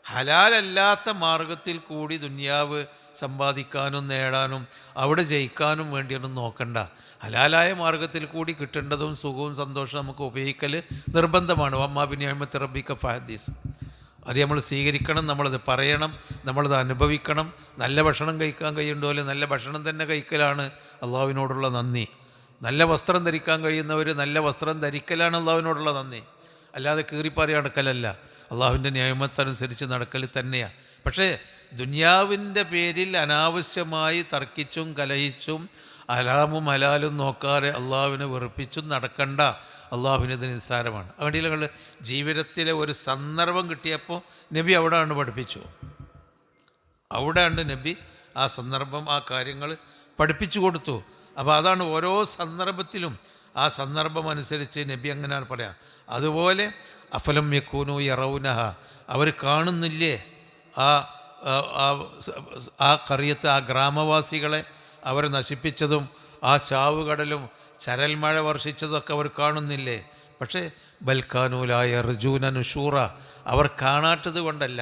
ഹലാലല്ലാത്ത മാർഗത്തിൽ കൂടി ദുന്യാവ് സമ്പാദിക്കാനും നേടാനും അവിടെ ജയിക്കാനും വേണ്ടിയൊന്നും നോക്കണ്ട. ഹലാലായ മാർഗത്തിൽ കൂടി കിട്ടേണ്ടതും സുഖവും സന്തോഷവും നമുക്ക് ഉപയോഗിക്കൽ നിർബന്ധമാണ്. വമ്മാ ബിനിഅമത്തി റബ്ബിക ഫഹദ്ദിസ്. അത് നമ്മൾ സ്വീകരിക്കണം, നമ്മളത് പറയണം, നമ്മളത് അനുഭവിക്കണം. നല്ല ഭക്ഷണം കഴിക്കാൻ കഴിയുന്നതുപോലെ നല്ല ഭക്ഷണം തന്നെ കഴിക്കലാണ് അള്ളാഹുവിനോടുള്ള നന്ദി. നല്ല വസ്ത്രം ധരിക്കാൻ കഴിയുന്നവർ നല്ല വസ്ത്രം ധരിക്കലാണ് അള്ളാഹുവിനോടുള്ള നന്ദി. അല്ലാതെ കീറിപ്പാറി നടക്കലല്ല, അള്ളാഹുവിൻ്റെ നിയമത്തനുസരിച്ച് നടക്കൽ തന്നെയാണ്. പക്ഷേ ദുനിയാവിൻ്റെ പേരിൽ അനാവശ്യമായി തർക്കിച്ചും കലഹിച്ചും ഹലാമും ഹലാലും നോക്കാതെ അള്ളാഹുവിനെ വെറുപ്പിച്ചും നടക്കണ്ട. അള്ളാഹുവിനത് നിസ്സാരമാണ്. അതുകൊണ്ട് ജീവിതത്തിലെ ഒരു സന്ദർഭം കിട്ടിയപ്പോൾ നബി അവിടെയാണ് പഠിപ്പിച്ചു. അവിടെയാണ് നബി ആ സന്ദർഭം, ആ കാര്യങ്ങൾ പഠിപ്പിച്ചു കൊടുത്തു. അപ്പോൾ അതാണ് ഓരോ സന്ദർഭത്തിലും ആ സന്ദർഭം അനുസരിച്ച് നബി അങ്ങനെയാണ് പറയാം. അതുപോലെ അഫലം യക്കൂനു യറൗനഹ, അവർ കാണുന്നില്ലേ ആ കറിയത്ത്, ആ ഗ്രാമവാസികളെ അവർ നശിപ്പിച്ചതും ആ ചാവുകടലും ചരൽമഴ വർഷിച്ചതൊക്കെ അവർ കാണുന്നില്ലേ? പക്ഷേ ബൽക്കാനൂലായ ർജൂന നുഷൂറ, അവർ കാണാത്തത് കൊണ്ടല്ല.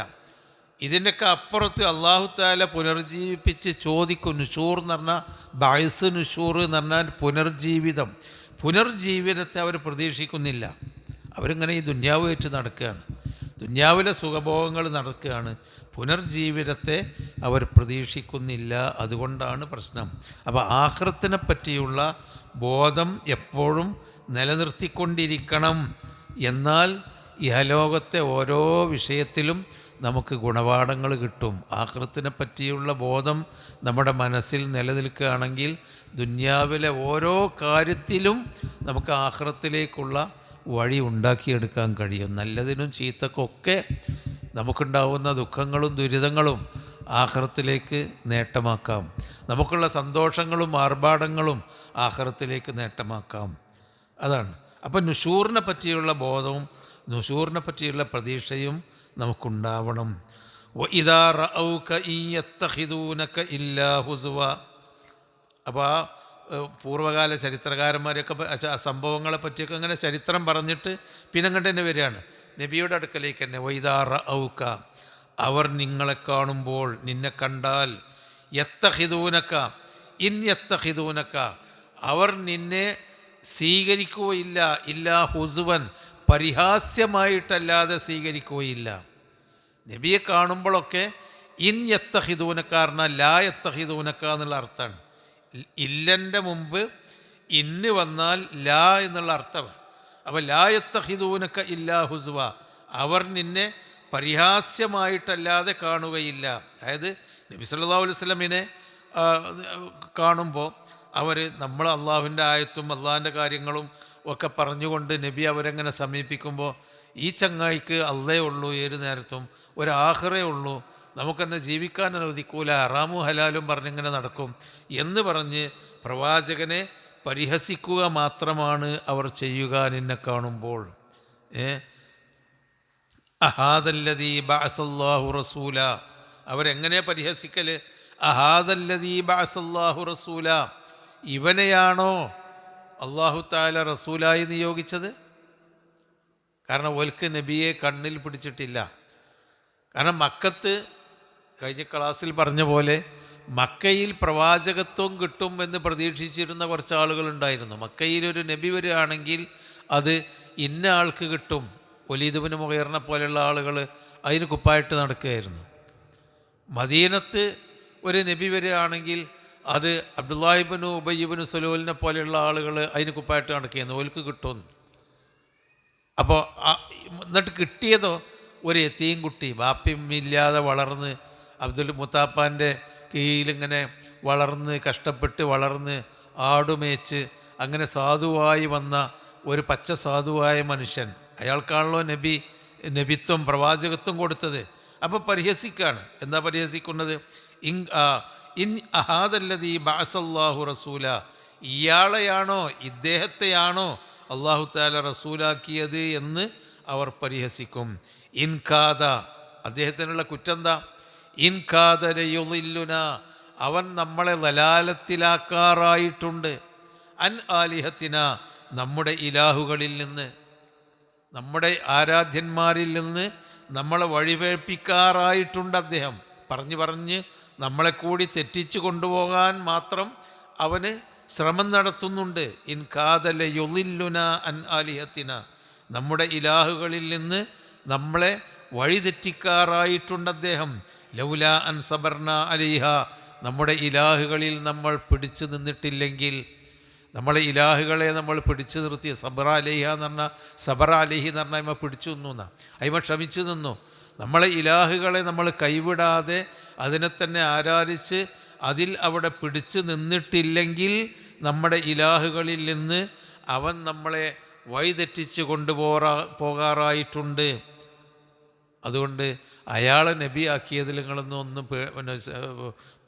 ഇതിൻ്റെയൊക്കെ അപ്പുറത്ത് അള്ളാഹു തആല പുനർജീവിപ്പിച്ച് ചോദിക്കും. നുഷൂർ എന്ന് പറഞ്ഞാൽ ബഅസ്, നുഷൂർ എന്ന് പറഞ്ഞാൽ പുനർജീവിതം. പുനർജീവിതത്തെ അവർ പ്രതീക്ഷിക്കുന്നില്ല. അവരിങ്ങനെ ഈ ദുന്യാവ് വെച്ച് നടക്കുകയാണ്, ദുന്യാവിലെ സുഖഭോഗങ്ങൾ നടക്കുകയാണ്. പുനർജീവിതത്തെ അവർ പ്രതീക്ഷിക്കുന്നില്ല. അതുകൊണ്ടാണ് പ്രശ്നം. അപ്പോൾ ആഖിറത്തിനെ പറ്റിയുള്ള ബോധം എപ്പോഴും നിലനിർത്തിക്കൊണ്ടിരിക്കണം. എന്നാൽ ഇഹലോകത്തെ ഓരോ വിഷയത്തിലും നമുക്ക് ഗുണപാഠങ്ങൾ കിട്ടും. ആഖിറത്തിനെ പറ്റിയുള്ള ബോധം നമ്മുടെ മനസ്സിൽ നിലനിൽക്കുകയാണെങ്കിൽ ദുന്യാവിലെ ഓരോ കാര്യത്തിലും നമുക്ക് ആഖിറത്തിലേക്കുള്ള വഴി ഉണ്ടാക്കിയെടുക്കാൻ കഴിയും. നല്ലതിനും ചീത്തക്കൊക്കെ നമുക്കുണ്ടാവുന്ന ദുഃഖങ്ങളും ദുരിതങ്ങളും ആഖിറത്തിലേക്ക് നേട്ടമാക്കാം. നമുക്കുള്ള സന്തോഷങ്ങളും ആർഭാടങ്ങളും ആഖിറത്തിലേക്ക് നേട്ടമാക്കാം. അതാണ്. അപ്പം നുഷൂറിനെ പറ്റിയുള്ള ബോധവും നുഷൂറിനെ പറ്റിയുള്ള പ്രതീക്ഷയും നമുക്കുണ്ടാവണം. വഇദാ റഔക ഇൻ യത്തഖിദൂനക ഇല്ലാ ഹുസുവ. അപ്പോൾ ആ പൂർവ്വകാല ചരിത്രകാരന്മാരെയൊക്കെ ആ സംഭവങ്ങളെ പറ്റിയൊക്കെ അങ്ങനെ ചരിത്രം പറഞ്ഞിട്ട് പിന്നെ അങ്ങോട്ട് തന്നെ വരികയാണ് നബിയുടെ അടുക്കലേക്ക് തന്നെ. വഇദാ റഔക, അവർ നിങ്ങളെ കാണുമ്പോൾ, നിന്നെ കണ്ടാൽ, യത്തഖിദൂനക, ഇൻ യത്തഖിദൂനക, അവർ നിന്നെ സ്വീകരിക്കുകയില്ല, ഇല്ലാ ഹുസുവൻ, പരിഹാസ്യമായിട്ടല്ലാതെ സ്വീകരിക്കുകയില്ല. നബിയെ കാണുമ്പോഴൊക്കെ ഇൻ യത്തഖിദൂനക പറഞ്ഞാൽ ലാ യത്തഖിദൂനക എന്നുള്ള അർത്ഥമാണ്. ഇല്ലൻ്റെ മുമ്പ് ഇന്ന് വന്നാൽ ലാ എന്നുള്ള അർത്ഥമാണ്. അപ്പോൾ ലാ യത്തഖിദൂനക ഇല്ലാ ഹുസുവ, അവർ നിന്നെ പരിഹാസ്യമായിട്ടല്ലാതെ കാണുകയില്ല. അതായത് നബി സല്ലല്ലാഹു അലൈഹി വസല്ലമിനെ കാണുമ്പോൾ അവർ നമ്മൾ അള്ളാഹുവിൻ്റെ ആയത്തും അള്ളാഹിൻ്റെ കാര്യങ്ങളും ഒക്കെ പറഞ്ഞുകൊണ്ട് നബി അവരെങ്ങനെ സമീപിക്കുമ്പോൾ ഈ ചങ്ങായിക്ക് അള്ളേ ഉള്ളൂ, ഏത് നേരത്തും ഒരു ആഖിറേ ഉള്ളൂ, നമുക്കെന്നെ ജീവിക്കാൻ അനുവദിക്കൂല, ഹറാമും ഹലാലും പറഞ്ഞിങ്ങനെ നടക്കും എന്ന് പറഞ്ഞ് പ്രവാചകനെ പരിഹസിക്കുക മാത്രമാണ് അവർ ചെയ്യുക നിന്നെ കാണുമ്പോൾ. അഹാദല്ലദീ ബഅസല്ലാഹു റസൂല, അവരെങ്ങനെ പരിഹസിക്കൽ? അഹാദല്ലദീ ബഅസല്ലാഹു റസൂല, ഇവനെയാണോ അല്ലാഹു തആല റസൂലായി നിയോഗിച്ചത്? കാരണം ഓൽക്ക് നബിയെ കണ്ണിൽ പിടിച്ചിട്ടില്ല. കാരണം മക്കത്ത് കഴിഞ്ഞ ക്ലാസ്സിൽ പറഞ്ഞ പോലെ മക്കയിൽ പ്രവാചകത്വം കിട്ടും എന്ന് പ്രതീക്ഷിച്ചിരുന്ന കുറച്ച് ആളുകളുണ്ടായിരുന്നു. മക്കയിലൊരു നബി വരികയാണെങ്കിൽ അത് ഇന്ന ആൾക്ക് കിട്ടും. വലീദ് ഇബ്നു മുഗീറിനെ പോലെയുള്ള ആളുകൾ അതിന് കുപ്പായിട്ട് നടക്കുകയായിരുന്നു. മദീനത്ത് ഒരു നബി വരികയാണെങ്കിൽ അത് അബ്ദുല്ലാഹി ഇബ്നു ഉബയ്യ് ഇബ്നു സലൂലിനെ പോലെയുള്ള ആളുകൾ അതിന് കുപ്പായിട്ട് നടക്കുകയായിരുന്നു, ഓൽക്ക് കിട്ടും. അപ്പോൾ എന്നിട്ട് കിട്ടിയതോ ഒരു യതീം കുട്ടി, ബാപ്പിയില്ലാതെ വളർന്ന് അബ്ദുൽ മുത്താപ്പാൻ്റെ കീഴിലിങ്ങനെ വളർന്ന് കഷ്ടപ്പെട്ട് വളർന്ന് ആടുമേച്ച് അങ്ങനെ സാധുവായി വന്ന ഒരു പച്ച സാധുവായ മനുഷ്യൻ, അയാൾക്കാണല്ലോ നബിത്വം പ്രവാചകത്വം കൊടുത്തത്. അപ്പോൾ പരിഹസിക്കാണ്. എന്താ പരിഹസിക്കുന്നത്? ഇൻ അഹാദല്ലദീ ബഅസല്ലാഹു റസൂല, ഇയാളെയാണോ ഇദ്ദേഹത്തെയാണോ അല്ലാഹു തആല റസൂലാക്കിയത് എന്ന് അവർ പരിഹസിക്കും. ഇൻകാദ, അദ്ദേഹത്തിനുള്ള കുറ്റെന്താ? ഇൻകാദ ലയുളില്ലുന, അവൻ നമ്മളെ ലലാലത്തിലാക്കാറായിട്ടുണ്ട്. അൻ ആലിഹത്തിന, നമ്മുടെ ഇലാഹുകളിൽ നിന്ന്, നമ്മുടെ ആരാധ്യന്മാരിൽ നിന്ന് നമ്മളെ വഴിപേൽപ്പിക്കാറായിട്ടുണ്ട് അദ്ദേഹം. പറഞ്ഞ് നമ്മളെ കൂടി തെറ്റിച്ചു കൊണ്ടുപോകാൻ മാത്രം അവന് ശ്രമം നടത്തുന്നുണ്ട്. ഇൻ കാദല യുളില്ലുന അൻ ആലിഹത്തിന, നമ്മുടെ ഇലാഹുകളിൽ നിന്ന് നമ്മളെ വഴിതെറ്റിക്കാറായിട്ടുണ്ട് അദ്ദേഹം. ലൗല അൻ സബർന അലൈഹ, നമ്മുടെ ഇലാഹുകളിൽ നമ്മൾ പിടിച്ചു നിന്നിട്ടില്ലെങ്കിൽ, നമ്മളെ ഇലാഹുകളെ നമ്മൾ പിടിച്ചു നിർത്തി. സബറ അലൈഹ എന്ന് പറഞ്ഞാൽ, സബറ അലൈഹി എന്ന് പറഞ്ഞാൽ അയിമ പിടിച്ചു നിന്നു എന്നാ, അയിമ ക്ഷമിച്ചു നിന്നു. നമ്മളെ ഇലാഹുകളെ നമ്മൾ കൈവിടാതെ അതിനെ തന്നെ ആരാധിച്ച് അതിൽ അവിടെ പിടിച്ചു നിന്നിട്ടില്ലെങ്കിൽ നമ്മുടെ ഇലാഹുകളിൽ നിന്ന് അവൻ നമ്മളെ വഴിതെറ്റിച്ച് പോകാറായിട്ടുണ്ട്. അതുകൊണ്ട് അയാളെ നബിയാക്കിയതിൽ നിങ്ങളൊന്നും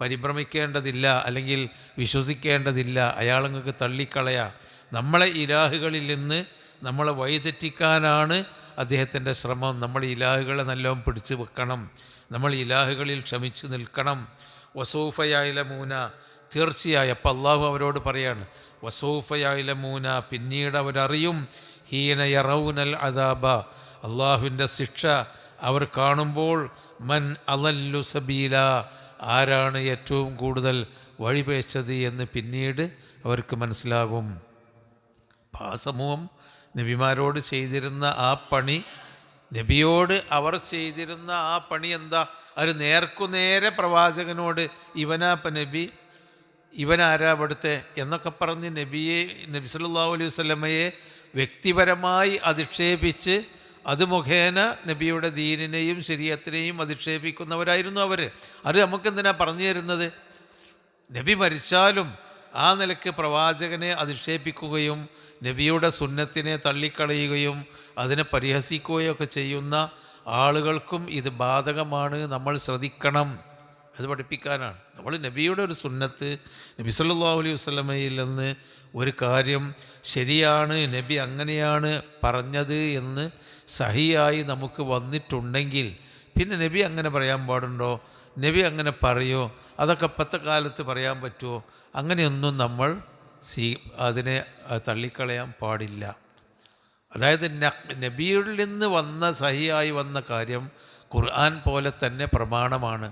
പരിഭ്രമിക്കേണ്ടതില്ല, അല്ലെങ്കിൽ വിശ്വസിക്കേണ്ടതില്ല. അയാൾ നിങ്ങൾക്ക് തള്ളിക്കളയാ. നമ്മളെ ഇലാഹുകളിൽ നിന്ന് നമ്മളെ വഴിതെറ്റിക്കാനാണ് അദ്ദേഹത്തിൻ്റെ ശ്രമം. നമ്മൾ ഇലാഹുകളെ നല്ലോണം പിടിച്ചു വെക്കണം, നമ്മൾ ഇലാഹുകളിൽ ക്ഷമിച്ച് നിൽക്കണം. വസൂഫയായിലമൂന, തീർച്ചയായും അപ്പം അള്ളാഹു അവരോട് പറയാണ്, വസൂഫയായിലമൂന, പിന്നീട് അവരറിയും, ഹീന യറൗനൽ അദാബ, അള്ളാഹുവിൻ്റെ ശിക്ഷ അവർ കാണുമ്പോൾ, മൻ അളല്ലു സബീല, ആരാണ് ഏറ്റവും കൂടുതൽ വഴിപേച്ചത് എന്ന് പിന്നീട് അവർക്ക് മനസ്സിലാകും. ആ സമൂഹം നബിമാരോട് ചെയ്തിരുന്ന ആ പണി, നബിയോട് അവർ ചെയ്തിരുന്ന ആ പണി എന്താ? അവർ നേർക്കുനേരെ പ്രവാചകനോട് ഇവനാപ്പം നബി, ഇവനാരാ അവിടുത്തെ എന്നൊക്കെ പറഞ്ഞ് നബി സല്ലല്ലാഹു അലൈഹി വസല്ലമയെ വ്യക്തിപരമായി അധിക്ഷേപിച്ച് അത് മുഖേന നബിയുടെ ദീനിനെയും ശരീഅത്തിനെയും അധിക്ഷേപിക്കുന്നവരായിരുന്നു അവർ. അത് നമുക്കെന്തിനാ പറഞ്ഞു തരുന്നത്? നബി മരിച്ചാലും ആ നിലയ്ക്ക് പ്രവാചകനെ അധിക്ഷേപിക്കുകയും നബിയുടെ സുന്നത്തിനെ തള്ളിക്കളയുകയും അതിനെ പരിഹസിക്കുകയൊക്കെ ചെയ്യുന്ന ആളുകൾക്കും ഇത് ബാധകമാണ്. നമ്മൾ ശ്രദ്ധിക്കണം, അത് പഠിപ്പിക്കാനാണ്. നമ്മൾ നബിയുടെ ഒരു സുന്നത്ത്, നബി സല്ലല്ലാഹു അലൈഹി വസല്ലമയിൽ നിന്ന് ഒരു കാര്യം ശരിയാണ്, നബി അങ്ങനെയാണ് പറഞ്ഞത് എന്ന് സഹിയായി നമുക്ക് വന്നിട്ടുണ്ടെങ്കിൽ പിന്നെ നബി അങ്ങനെ പറയാൻ പാടുണ്ടോ? നബി അങ്ങനെ പറയുമോ? അതൊക്കെ ഇപ്പോഴത്തെ കാലത്ത് പറയാൻ പറ്റുമോ? അങ്ങനെയൊന്നും നമ്മൾ അതിനെ തള്ളിക്കളയാൻ പാടില്ല. അതായത് നബിയിൽ നിന്ന് വന്ന സഹിയായി വന്ന കാര്യം ഖുർആൻ പോലെ തന്നെ പ്രമാണമാണ്.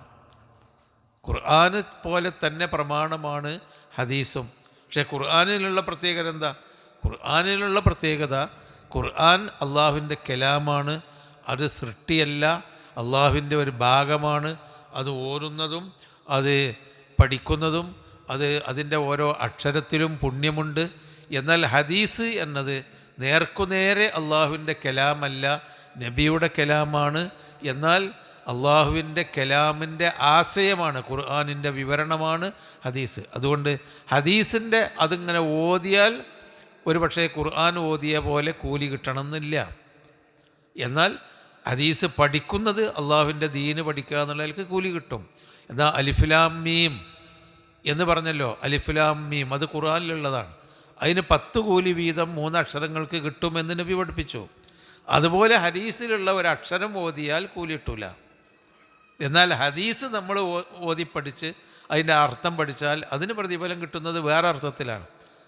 ഖുർആൻ പോലെ തന്നെ പ്രമാണമാണ്. ഹദീസും. പക്ഷേ ഖുർആനിലുള്ള പ്രത്യേകത എന്താ? ഖുർആനിലുള്ള പ്രത്യേകത, ഖുർആൻ അള്ളാഹുവിൻ്റെ കലാമാണ്. അത് സൃഷ്ടിയല്ല, അള്ളാഹുവിൻ്റെ ഒരു ഭാഗമാണ്. അത് ഓതുന്നതും അത് പഠിക്കുന്നതും അതിൻ്റെ ഓരോ അക്ഷരത്തിലും പുണ്യമുണ്ട്. എന്നാൽ ഹദീസ് എന്നത് നേർക്കുനേരെ അള്ളാഹുവിൻ്റെ കലാമല്ല, നബിയുടെ കലാമാണ്. എന്നാൽ അള്ളാഹുവിൻ്റെ കലാമിൻ്റെ ആശയമാണ്, ഖുർആനിൻ്റെ വിവരണമാണ് ഹദീസ്. അതുകൊണ്ട് ഹദീസിൻ്റെ അതിങ്ങനെ ഓതിയാൽ ഒരു പക്ഷേ ഖുർആൻ ഓതിയ പോലെ കൂലി കിട്ടണമെന്നില്ല. എന്നാൽ ഹദീസ് പഠിക്കുന്നത്, അള്ളാഹുവിൻ്റെ ദീന് പഠിക്കുക എന്നുള്ളതിലേക്ക് കൂലി കിട്ടും. എന്നാൽ അലിഫ്ലാം മീം എന്ന് പറഞ്ഞല്ലോ, അലിഫ്ലാം മീം അത് ഖുർആനിലുള്ളതാണ്. അതിന് 10 കൂലി വീതം 3 അക്ഷരങ്ങൾക്ക് കിട്ടുമെന്ന് നബി പഠിപ്പിച്ചു. അതുപോലെ ഹദീസിലുള്ള ഒരു അക്ഷരം ഓതിയാൽ കൂലി കിട്ടൂല. എന്നാൽ ഹദീസ് നമ്മൾ ഓതി പഠിച്ച് അതിൻ്റെ അർത്ഥം പഠിച്ചാൽ അതിന് പ്രതിഫലം കിട്ടുന്നത് വേറെ അർത്ഥത്തിലാണ്.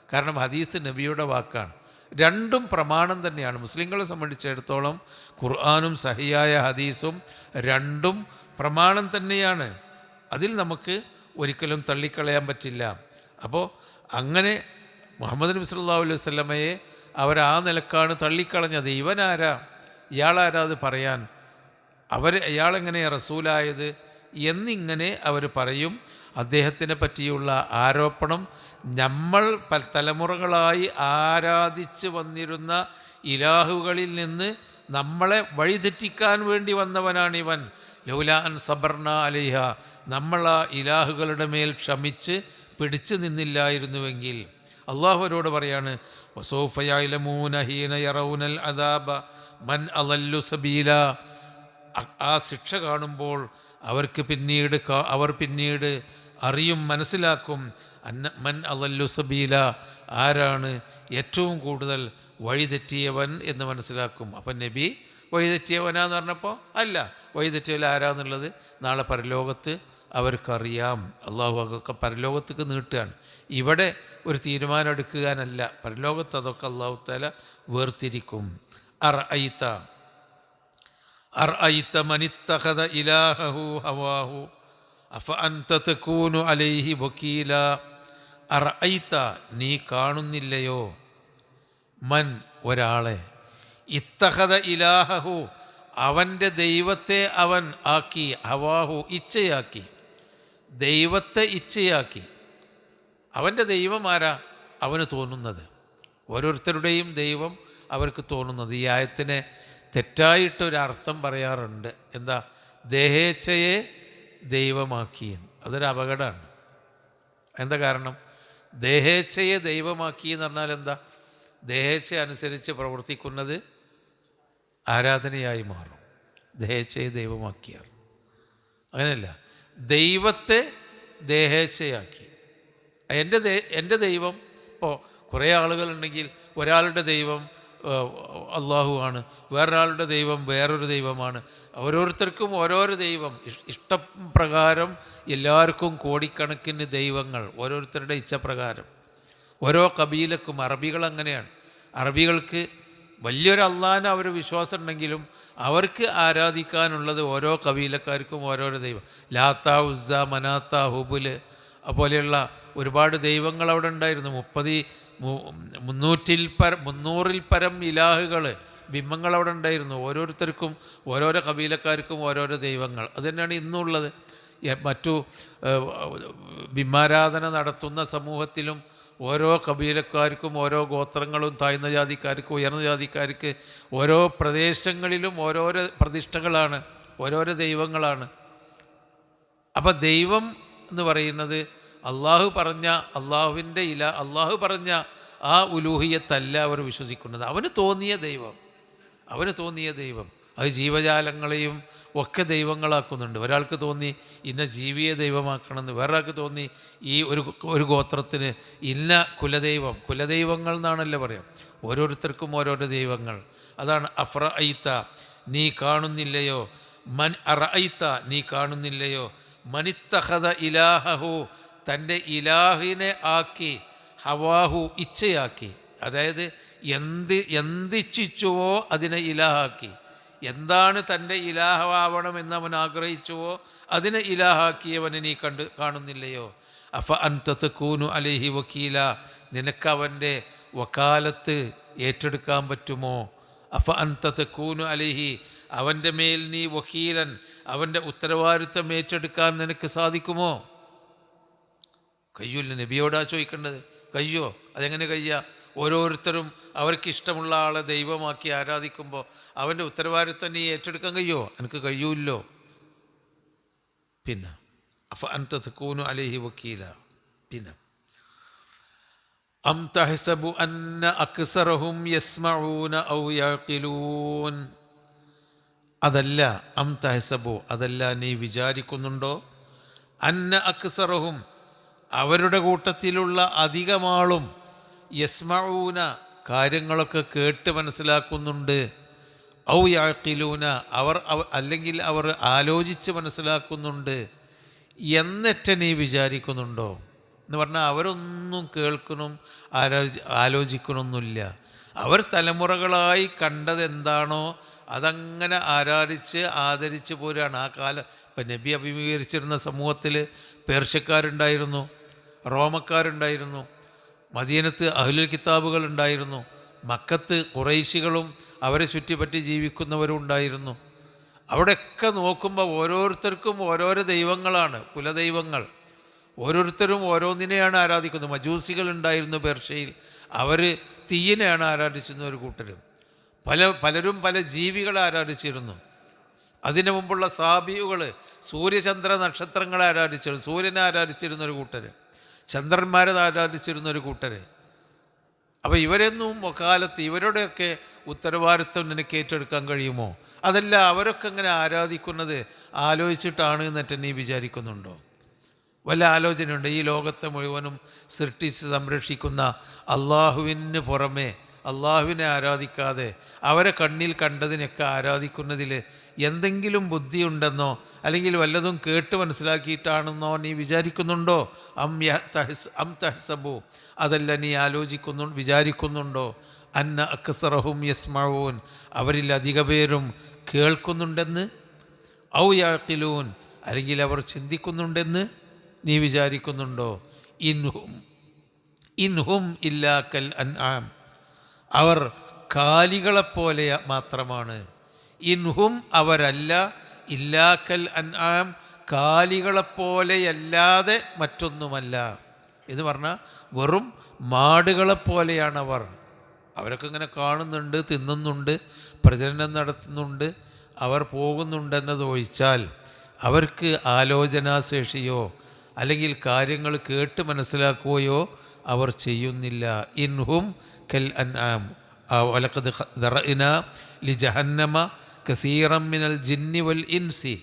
കാരണം ഹദീസ് നബിയുടെ വാക്കാണ്. രണ്ടും പ്രമാണം തന്നെയാണ്. മുസ്ലിങ്ങളെ സംബന്ധിച്ചിടത്തോളം ഖുർആനും സഹിയായ ഹദീസും രണ്ടും പ്രമാണം തന്നെയാണ്. അതിൽ നമുക്ക് ഒരിക്കലും തള്ളിക്കളയാൻ പറ്റില്ല. അപ്പോൾ അങ്ങനെ മുഹമ്മദ് നബി സല്ലല്ലാഹു അലൈഹി വസല്ലമയെ അവർ ആ നിലക്കാണ് തള്ളിക്കളഞ്ഞത്. ഇവനാരാ, ഇയാളാരാ അത് പറയാൻ, ഇയാളെങ്ങനെയാണ് റസൂലായത് എന്നിങ്ങനെ അവർ പറയും. അദ്ദേഹത്തിനെ പറ്റിയുള്ള ആരോപണം, നമ്മൾ തലമുറകളായി ആരാധിച്ച് വന്നിരുന്ന ഇലാഹുകളിൽ നിന്ന് നമ്മളെ വഴിതെറ്റിക്കാൻ വേണ്ടി വന്നവനാണിവൻ. ലൗലാ അൻ സബർന അലൈഹ, നമ്മൾ ആ ഇലാഹുകളുടെ മേൽ ക്ഷമിച്ച് പിടിച്ചു നിന്നില്ലായിരുന്നുവെങ്കിൽ. അള്ളാഹു അവരോട് പറയാണ്, വസൗഫ യഅലമൂന ഹീന യറൗനൽ അദാബ മൻ അളല്ലു സബീല. ആ ശിക്ഷ കാണുമ്പോൾ അവർ പിന്നീട് അറിയും, മനസ്സിലാക്കും, മൻ അളല്ലു സബീല, ആരാണ് ഏറ്റവും കൂടുതൽ വഴിതെറ്റിയവൻ എന്ന് മനസ്സിലാക്കും. അപ്പം നബി വഴിതെറ്റിയവനാന്ന് പറഞ്ഞപ്പോൾ അല്ല, വഴിതെറ്റിയവൻ ആരാന്നുള്ളത് നാളെ പരലോകത്ത് അവർക്കറിയാം. അള്ളാഹു അതൊക്കെ പരലോകത്തേക്ക് നീട്ടുകയാണ്. ഇവിടെ ഒരു തീരുമാനം എടുക്കാനല്ല, പരലോകത്ത് അതൊക്കെ അള്ളാഹു തആല വേർതിരിക്കും. അർഅയ്ത മനിത്തഖദ ഇലാഹു ഹവാഹു അഫ അൻത തകൂനു അലൈഹി വകീല. അർഅയ്ത, നീ കാണുന്നില്ലയോ, മൻ ഒരാളെ, ഇത്തഖദ ഇലാഹു അവൻ്റെ ദൈവത്തെ അവൻ ആക്കി, ഹവാഹു ഇച്ഛയാക്കി, ദൈവത്തെ ഇച്ഛയാക്കി. അവൻ്റെ ദൈവം ആരാ? അവന് തോന്നുന്നത്. ഓരോരുത്തരുടെയും ദൈവം അവർക്ക് തോന്നുന്നത്. ഈ ആയത്തിനെ തെറ്റായിട്ടൊരർത്ഥം പറയാറുണ്ട്. എന്താ? ദേഹേച്ഛയെ ദൈവമാക്കി. അതൊരു അപകടമാണ്. എന്താ കാരണം? ദേഹേച്ഛയെ ദൈവമാക്കി എന്ന് പറഞ്ഞാൽ എന്താ? ദേഹേച്ഛ അനുസരിച്ച് പ്രവർത്തിക്കുന്നത് ആരാധനയായി മാറും. ദേഹേച്ഛയെ ദൈവമാക്കിയാൽ അങ്ങനെയല്ല, ദൈവത്തെ ദേഹേച്ഛയാക്കി. എൻ്റെ ദൈവം, ഇപ്പോൾ കുറേ ആളുകളുണ്ടെങ്കിൽ ഒരാളുടെ ദൈവം അള്ളാഹു ആണ്, വേറൊരാളുടെ ദൈവം വേറൊരു ദൈവമാണ്. ഓരോരുത്തർക്കും ഓരോരോ ദൈവം, ഇഷ്ടപ്രകാരം എല്ലാവർക്കും കോടിക്കണക്കിന് ദൈവങ്ങൾ, ഓരോരുത്തരുടെ ഇച്ഛപ്രകാരം. ഓരോ കബീലക്കും, അറബികൾ അങ്ങനെയാണ്. അറബികൾക്ക് വലിയൊരു അള്ളാഹിനെ അവർ വിശ്വാസം ഉണ്ടെങ്കിലും അവർക്ക് ആരാധിക്കാനുള്ളത് ഓരോ കബീലക്കാർക്കും ഓരോരോ ദൈവം. ലാത്ത, ഉസ്സ, മനാത്ത, ഹുബുൽ പോലെയുള്ള ഒരുപാട് ദൈവങ്ങൾ അവിടെ ഉണ്ടായിരുന്നു. 300-ൽ പരം ഇലാഹുകൾ, ബിംബങ്ങൾ അവിടെ ഉണ്ടായിരുന്നു. ഓരോരുത്തർക്കും ഓരോരോ കബീലക്കാർക്കും ഓരോരോ ദൈവങ്ങൾ. അതുതന്നെയാണ് ഇന്നുള്ളത്. മറ്റു ബിംബാരാധന നടത്തുന്ന സമൂഹത്തിലും ഓരോ കബീലക്കാർക്കും ഓരോ ഗോത്രങ്ങളും, താഴ്ന്ന ജാതിക്കാർക്ക്, ഉയർന്ന ജാതിക്കാർക്ക് ഓരോ പ്രദേശങ്ങളിലും ഓരോരോ പ്രതിഷ്ഠകളാണ്, ഓരോരോ ദൈവങ്ങളാണ്. അപ്പം ദൈവം എന്ന് പറയുന്നത് അള്ളാഹു പറഞ്ഞ അള്ളാഹു പറഞ്ഞ ആ ഉലൂഹിയത്തല്ല അവർ വിശ്വസിക്കുന്നത്. അവന് തോന്നിയ ദൈവം. അത് ജീവജാലങ്ങളെയും ഒക്കെ ദൈവങ്ങളാക്കുന്നുണ്ട്. ഒരാൾക്ക് തോന്നി ഇന്ന ജീവിയെ ദൈവമാക്കണമെന്ന്, വേറൊരാൾക്ക് തോന്നി ഈ ഒരു ഗോത്രത്തിന് ഇന്ന കുലദൈവങ്ങൾ എന്നാണല്ലോ പറയാം. ഓരോരുത്തർക്കും ഓരോരോ ദൈവങ്ങൾ. അതാണ് അഫ്റഅയ്ത, നീ കാണുന്നില്ലയോ, മൻ അറഅയ്ത, നീ കാണുന്നില്ലയോ, മനിത്തഖദ ഇലാഹു, തൻ്റെ ഇലാഹിനെ ആക്കി, ഹവാഹു ഇച്ഛയാക്കി. അതായത് എന്തിച്ഛിച്ചുവോ അതിനെ ഇലാഹാക്കി. എന്താണ് തൻ്റെ ഇലാഹമാവണമെന്ന് അവൻ ആഗ്രഹിച്ചുവോ അതിനെ ഇലാഹാക്കിയവനെ നീ കാണുന്നില്ലയോ? അഫ അൻത തകൂനു അലൈഹി വക്കീല, നിനക്കവൻ്റെ വക്കാലത്ത് ഏറ്റെടുക്കാൻ പറ്റുമോ? അഫ അൻത തകൂനു അലൈഹി, അവൻ്റെ മേൽ നീ വക്കീലൻ, അവൻ്റെ ഉത്തരവാദിത്വം ഏറ്റെടുക്കാൻ നിനക്ക് സാധിക്കുമോ? കഴിയൂല്ല. നബിയോടാ ചോദിക്കേണ്ടത്. കഴിയോ? അതെങ്ങനെ കഴിയുക? ഓരോരുത്തരും അവർക്കിഷ്ടമുള്ള ആളെ ദൈവമാക്കി ആരാധിക്കുമ്പോൾ അവൻ്റെ ഉത്തരവാദിത്വം നീ ഏറ്റെടുക്കാൻ കഴിയോ? എനിക്ക് കഴിയൂല്ലോ. പിന്നെ അഫ അൻത തകൂനു അലൈഹി വക്കീല. പിന്നെ അം തഹ്സബു അന്ന അക്സറഹും യസ്മഊന ഔ യഖിലൂൻ, അതല്ല. അം തഹ്സബു, അതല്ല നീ വിചാരിക്കുന്നുണ്ടോ? അന്ന അക്സറഹും, അവരുടെ കൂട്ടത്തിലുള്ള അധികമാളും, യസ്മഊന, കാര്യങ്ങളൊക്കെ കേട്ട് മനസ്സിലാക്കുന്നുണ്ട്, ഔ യഖിലൂന, അല്ലെങ്കിൽ അവർ ആലോചിച്ച് മനസ്സിലാക്കുന്നുണ്ട് എന്നിട്ട് നീ വിചാരിക്കുന്നുണ്ടോ എന്ന് പറഞ്ഞാൽ അവരൊന്നും കേൾക്കണം ആലോചിക്കണമൊന്നുമില്ല. അവർ തലമുറകളായി കണ്ടതെന്താണോ അതങ്ങനെ ആരാധിച്ച് ആദരിച്ച് പോരാണ്. ആ കാലം ഇപ്പം നബി അഭിമുഖീകരിച്ചിരുന്ന സമൂഹത്തിൽ പേർഷ്യക്കാരുണ്ടായിരുന്നു, റോമക്കാരുണ്ടായിരുന്നു, മദീനത്ത് അഹ്ലുൽ കിതാബുകൾ ഉണ്ടായിരുന്നു, മക്കത്ത് ഖുറൈശികളും അവരെ ചുറ്റിപ്പറ്റി ജീവിക്കുന്നവരും ഉണ്ടായിരുന്നു. അവിടെയൊക്കെ നോക്കുമ്പോൾ ഓരോരുത്തർക്കും ഓരോരോ ദൈവങ്ങളാണ്, കുലദൈവങ്ങൾ. ഓരോരുത്തരും ഓരോന്നിനെയാണ് ആരാധിക്കുന്നത്. മജൂസികൾ ഉണ്ടായിരുന്നു പേർഷ്യയിൽ, അവർ തീയിനെയാണ് ആരാധിച്ചിരുന്ന ഒരു കൂട്ടർ. പലരും പല ജീവികളെ ആരാധിച്ചിരുന്നു. അതിനു മുമ്പുള്ള സാബിയുകൾ സൂര്യചന്ദ്ര നക്ഷത്രങ്ങളെ ആരാധിച്ചിരുന്നു, സൂര്യനെ ആരാധിച്ചിരുന്ന ഒരു കൂട്ടർ, ചന്ദ്രന്മാരെ ആരാധിച്ചിരുന്ന ഒരു കൂട്ടർ. അപ്പോൾ ഇവരൊന്നും കാലത്ത് ഇവരുടെയൊക്കെ ഉത്തരവാദിത്വം നിനക്ക് ഏറ്റെടുക്കാൻ കഴിയുമോ? അതല്ല, അവരൊക്കെ അങ്ങനെ ആരാധിക്കുന്നത് ആലോചിച്ചിട്ടാണ് എന്നിട്ട് നീ വിചാരിക്കുന്നുണ്ടോ? വല്ല ആലോചനയുണ്ട്? ഈ ലോകത്തെ മുഴുവനും സൃഷ്ടിച്ച് സംരക്ഷിക്കുന്ന അള്ളാഹുവിന് പുറമെ, അള്ളാഹുവിനെ ആരാധിക്കാതെ അവരെ കണ്ണിൽ കണ്ടതിനൊക്കെ ആരാധിക്കുന്നതിൽ എന്തെങ്കിലും ബുദ്ധിയുണ്ടെന്നോ അല്ലെങ്കിൽ വല്ലതും കേട്ട് മനസ്സിലാക്കിയിട്ടാണെന്നോ നീ വിചാരിക്കുന്നുണ്ടോ? അം തഹ്സബു, അതല്ല നീ വിചാരിക്കുന്നുണ്ടോ? അന്ന അക്സറഹും യസ്മഊൻ, അവരിൽ അധിക പേരും കേൾക്കുന്നുണ്ടെന്ന്, ഔ യഖിലൂൻ, അല്ലെങ്കിൽ അവർ ചിന്തിക്കുന്നുണ്ടെന്ന് നീ വിചാരിക്കുന്നുണ്ടോ? ഇൻഹും ഇല്ലാ കൽ അൻആം, അവർ കാലികളെപ്പോലെ മാത്രമാണ്. ഇൻഹും, അവരല്ല, ഇല്ലാ കൽ അൻആം, കാലികളെപ്പോലെയല്ലാതെ മറ്റൊന്നുമല്ല എന്ന് പറഞ്ഞാൽ വെറും മാടുകളെപ്പോലെയാണവർ. അവരൊക്കെ ഇങ്ങനെ കാണുന്നുണ്ട്, തിന്നുന്നുണ്ട്, പ്രജനനം നടത്തുന്നുണ്ട്, അവർ പോകുന്നുണ്ടെന്നതൊഴിച്ചാൽ അവർക്ക് ആലോചനാശേഷിയോ അല്ലെങ്കിൽ കാര്യങ്ങൾ കേട്ട് മനസ്സിലാക്കുകയോ അവർ ചെയ്യുന്നില്ല. ഇൻഹും കൽ അൻആം വലഖദ് ദറഅനാ ലിജഹന്നമ കസീറൻ മിനൽ ജിന്നി വൽ ഇൻസി,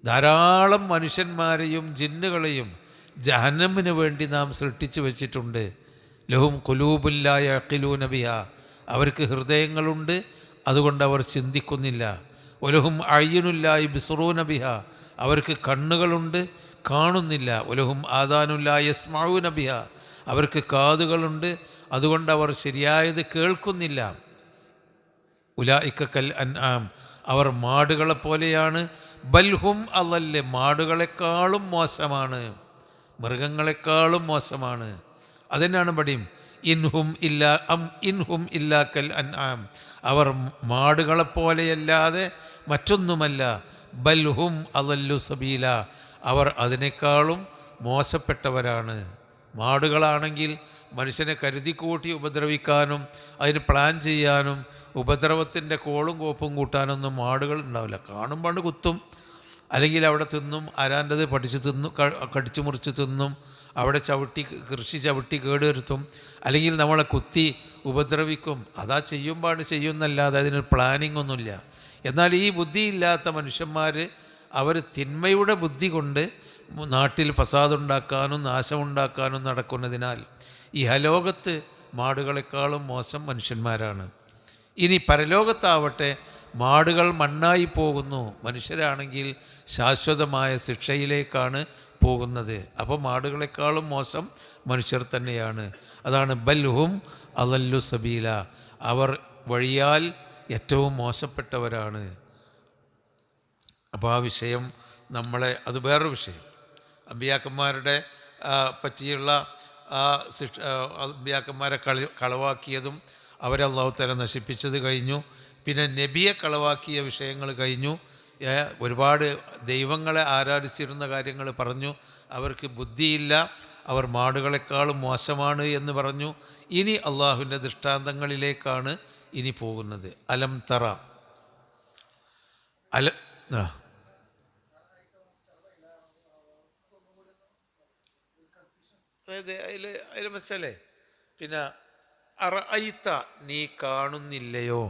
ധാരാളം മനുഷ്യന്മാരെയും ജിന്നുകളെയും ജഹന്നമിന് വേണ്ടി നാം സൃഷ്ടിച്ചു വച്ചിട്ടുണ്ട്. ലഹും ഖുലൂബുൻ ലാ യഖിലൂന ബിഹാ, അവർക്ക് ഹൃദയങ്ങളുണ്ട്, അതുകൊണ്ട് അവർ ചിന്തിക്കുന്നില്ല. വലഹും അയ്യുനുൻ ലാ യബ്സുറൂന ബിഹാ, അവർക്ക് കണ്ണുകളുണ്ട്, കാണുന്നില്ല. വലഹും ആദാനുൻ ലാ യസ്മഊന ബിഹാ, അവർക്ക് കാതുകളുണ്ട്, അതുകൊണ്ട് അവർ ശരിയായത് കേൾക്കുന്നില്ല. ഉലായിക കൽ അൻആം, അവർ മാടുകളെപ്പോലെയാണ്. ബൽഹും അളല്ല, മാടുകളെക്കാളും മോശമാണ്, മൃഗങ്ങളെക്കാളും മോശമാണ്. അതിനാണ് പടിയും ഇൻഹും ഇല്ലാ കൽ അൻആം, അവർ മാടുകളെപ്പോലെയല്ലാതെ മറ്റൊന്നുമല്ല. ബൽഹും അളല്ലു സബീല, അവർ അതിനേക്കാളും മോശപ്പെട്ടവരാണ്. മാടുകളാണെങ്കിൽ മനുഷ്യനെ കരുതിക്കൂട്ടി ഉപദ്രവിക്കാനും അതിന് പ്ലാൻ ചെയ്യാനും ഉപദ്രവത്തിൻ്റെ കോളും കോപ്പും കൂട്ടാനൊന്നും മാടുകൾ ഉണ്ടാവില്ല. കാണുമ്പോൾ കുത്തും, അല്ലെങ്കിൽ അവിടെ തിന്നും, ആരാൻ്റെത് പഠിച്ച് തിന്നും, കടിച്ചു മുറിച്ച് തിന്നും, അവിടെ കൃഷി ചവിട്ടി കേടുവരുത്തും, അല്ലെങ്കിൽ നമ്മളെ കുത്തി ഉപദ്രവിക്കും. അതാ ചെയ്യുന്നല്ലാതെ അതിനൊരു പ്ലാനിങ് ഒന്നുമില്ല. എന്നാൽ ഈ ബുദ്ധിയില്ലാത്ത മനുഷ്യന്മാർ അവർ തിന്മയുടെ ബുദ്ധി കൊണ്ട് നാട്ടിൽ ഫസാദുണ്ടാക്കാനും നാശമുണ്ടാക്കാനും നടക്കുന്നതിനാൽ ഇഹലോകത്ത് മാടുകളെക്കാളും മോശം മനുഷ്യന്മാരാണ്. ഇനി പരലോകത്താവട്ടെ മാടുകൾ മണ്ണായി പോകുന്നു, മനുഷ്യരാണെങ്കിൽ ശാശ്വതമായ ശിക്ഷയിലേക്കാണ് പോകുന്നത്. അപ്പോൾ മാടുകളെക്കാളും മോശം മനുഷ്യർ തന്നെയാണ്. അതാണ് ബൽഹും അളല്ലു സബീല, അവർ വഴിയാൽ ഏറ്റവും മോശപ്പെട്ടവരാണ്. അപ്പോൾ ആ വിഷയം നമ്മളെ, അത് വേറൊരു വിഷയം. അമ്പിയാക്കന്മാരുടെ പറ്റിയുള്ള അമ്പിയാക്കന്മാരെ കളവാക്കിയതും അവരെ അള്ളാഹു തആല നശിപ്പിച്ചത് കഴിഞ്ഞു. പിന്നെ നബിയെ കളവാക്കിയ വിഷയങ്ങൾ കഴിഞ്ഞു. ഒരുപാട് ദൈവങ്ങളെ ആരാധിച്ചിരുന്ന കാര്യങ്ങൾ പറഞ്ഞു. അവർക്ക് ബുദ്ധിയില്ല, അവർ മാടുകളെക്കാളും മോശമാണ് എന്ന് പറഞ്ഞു. ഇനി അള്ളാഹുവിൻ്റെ ദൃഷ്ടാന്തങ്ങളിലേക്കാണ് ഇനി പോകുന്നത്. അലം തറ അതായത് അതിൽ വെച്ചാലേ പിന്നെ അറഅയ്ത നീ കാണുന്നില്ലയോ,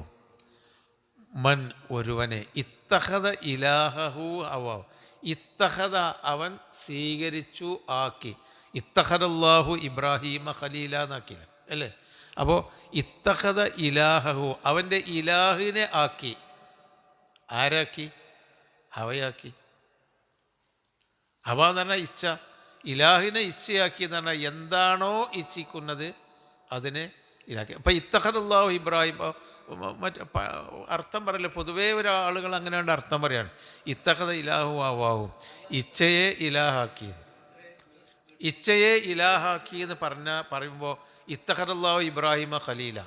മൻ ഒരുവനെ, ഇത്തഖദ ഇലാഹു ഹവാ, ഇത്തഖദ അവൻ സ്വീകരിച്ചു ആക്കി, ഇത്തഖദല്ലാഹു ഇബ്രാഹീമ ഖലീല എന്നാക്കില്ല അല്ലേ. അപ്പോൾ ഇത്തഖദ ഇലാഹു അവൻ്റെ ഇലാഹിനെ ആക്കി. ആരാക്കി? ഹവയാക്കി. ഹവ എന്ന് പറഞ്ഞാൽ ഇച്ഛ, ഇലാഹിനെ ഇച്ഛയാക്കി എന്ന് പറഞ്ഞാൽ എന്താണോ ഇച്ഛിക്കുന്നത് അതിനെ ഇലാക്കി. അപ്പം ഇത്തഖദല്ലാഹു ഇബ്രാഹിം അർത്ഥം പറയല്ലേ, പൊതുവേ ഒരാളുകൾ അങ്ങനെയാണ് അർത്ഥം പറയാണ്. ഇത്തഖദ ഇലാഹു ഹവാഹു, ഇച്ഛയെ ഇലാഹാക്കി. ഇച്ഛയെ ഇലാഹാക്കി എന്ന് പറയുമ്പോൾ ഇത്തഖദല്ലാഹു ഇബ്രാഹിമ ഖലീല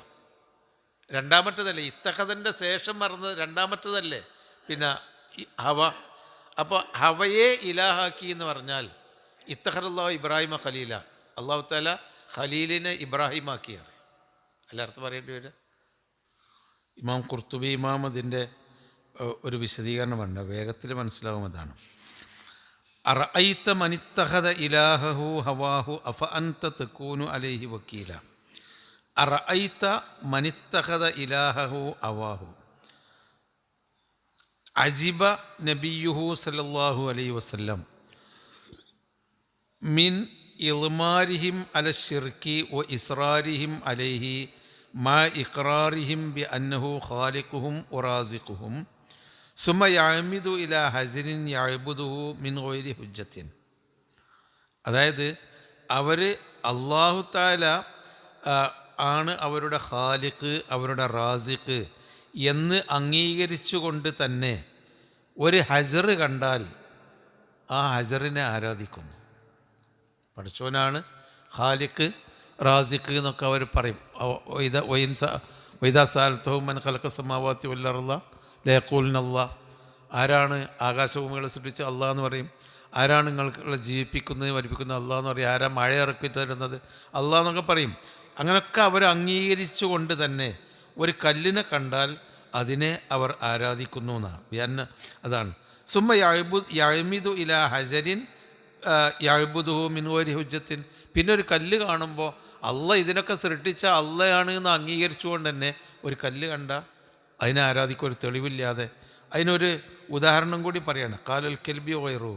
രണ്ടാമത്തേതല്ലേ, ഇത്തഖദൻ്റെ ശേഷം പറഞ്ഞത് രണ്ടാമത്തേതല്ലേ പിന്നെ ഹവ. അപ്പോൾ ഹവയെ ഇലാഹാക്കി എന്ന് പറഞ്ഞാൽ ഇത്തഖദല്ലാഹു ഇബ്രാഹിമ ഖലീല, അള്ളാഹു തആല ഖലീലിനെ ഇബ്രാഹിമാക്കിയാണ് അല്ല അർത്ഥം പറയേണ്ടി വരും. ഇമാം ഖുർത്തുബി ഇമാം അതിൻ്റെ ഒരു വിശദീകരണമുണ്ട്, വേഗത്തിൽ മനസ്സിലാവും. അതാണ് അറഅയ്ത മനിത്തഖദ ഇലാഹു ഹവാഹു അഫ അൻത തകൂനു അലൈഹി വക്കീല. അറഅയ്ത മനിത്തഖദ ഇലാഹു ഹവാഹു അജിബ നബിയുഹു സല്ലല്ലാഹു അലൈഹി വസല്ലം മിൻ ഇൾമാരിഹിം അല ശിർക്കി വ ഇസ്റാരിഹിം അലൈഹി മാ ഇഖ്റാറിഹിം ബി അന്നഹു ഖാലിഖുഹും വറാസിഖുഹും സുമ യഅമിദു ഇലാ ഹസ്രിൻ യഅബുദുഹു മിൻ ഗൈരി ഹുജ്ജത്തിൻ. അതായത് അവർ അല്ലാഹു തആല ആണ് അവരുടെ ഖാലിഖ്, അവരുടെ റാസിഖ് എന്ന് അംഗീകരിച്ചുകൊണ്ട് തന്നെ ഒരു ഹജർ കണ്ടാൽ ആ ഹജറിനെ ആരാധിക്കുന്നു. പഠിച്ചവനാണ് ഖാലിഖ് റാസിഖ് എന്നൊക്കെ അവർ പറയും. വൈദാ സഅൽതഹും മൻ ഖലഖ സമാവാതി വൽ അർള ലയഖൂലുന അല്ലാഹ്. ആരാണ് ആകാശഭൂമികളെ സൃഷ്ടിച്ച്? അള്ളാഹ് എന്ന് പറയും. ആരാണ് നിങ്ങളെ ജീവിപ്പിക്കുന്നത് മരിപ്പിക്കുന്നത്? അള്ളാഹ് എന്ന് പറയും. ആരാ മഴ ഇറക്കി തരുന്നത്? അള്ളാഹ് എന്നൊക്കെ പറയും. അങ്ങനെയൊക്കെ അവർ അംഗീകരിച്ചുകൊണ്ട് തന്നെ ഒരു കല്ലിനെ കണ്ടാൽ അതിനെ അവർ ആരാധിക്കുന്നു എന്നാണ്. അതാണ് സുമ്മ യഅമിദു ഇലാ ഹജരിൻ യഅബുദുഹു മിൻ ഗൈരി ഹുജ്ജത്തിൻ. പിന്നെ ഒരു കല്ല് കാണുമ്പോൾ അള്ളാഹ് ഇതിനൊക്കെ സൃഷ്ടിച്ച അള്ളയാണ് എന്ന് അംഗീകരിച്ചുകൊണ്ട് തന്നെ ഒരു കല്ല് കണ്ട അതിനെ ആരാധിക്കും, ഒരു തെളിവില്ലാതെ. അതിനൊരു ഉദാഹരണം കൂടി പറയാണ്. കാലൽ കെൽബി വൈറു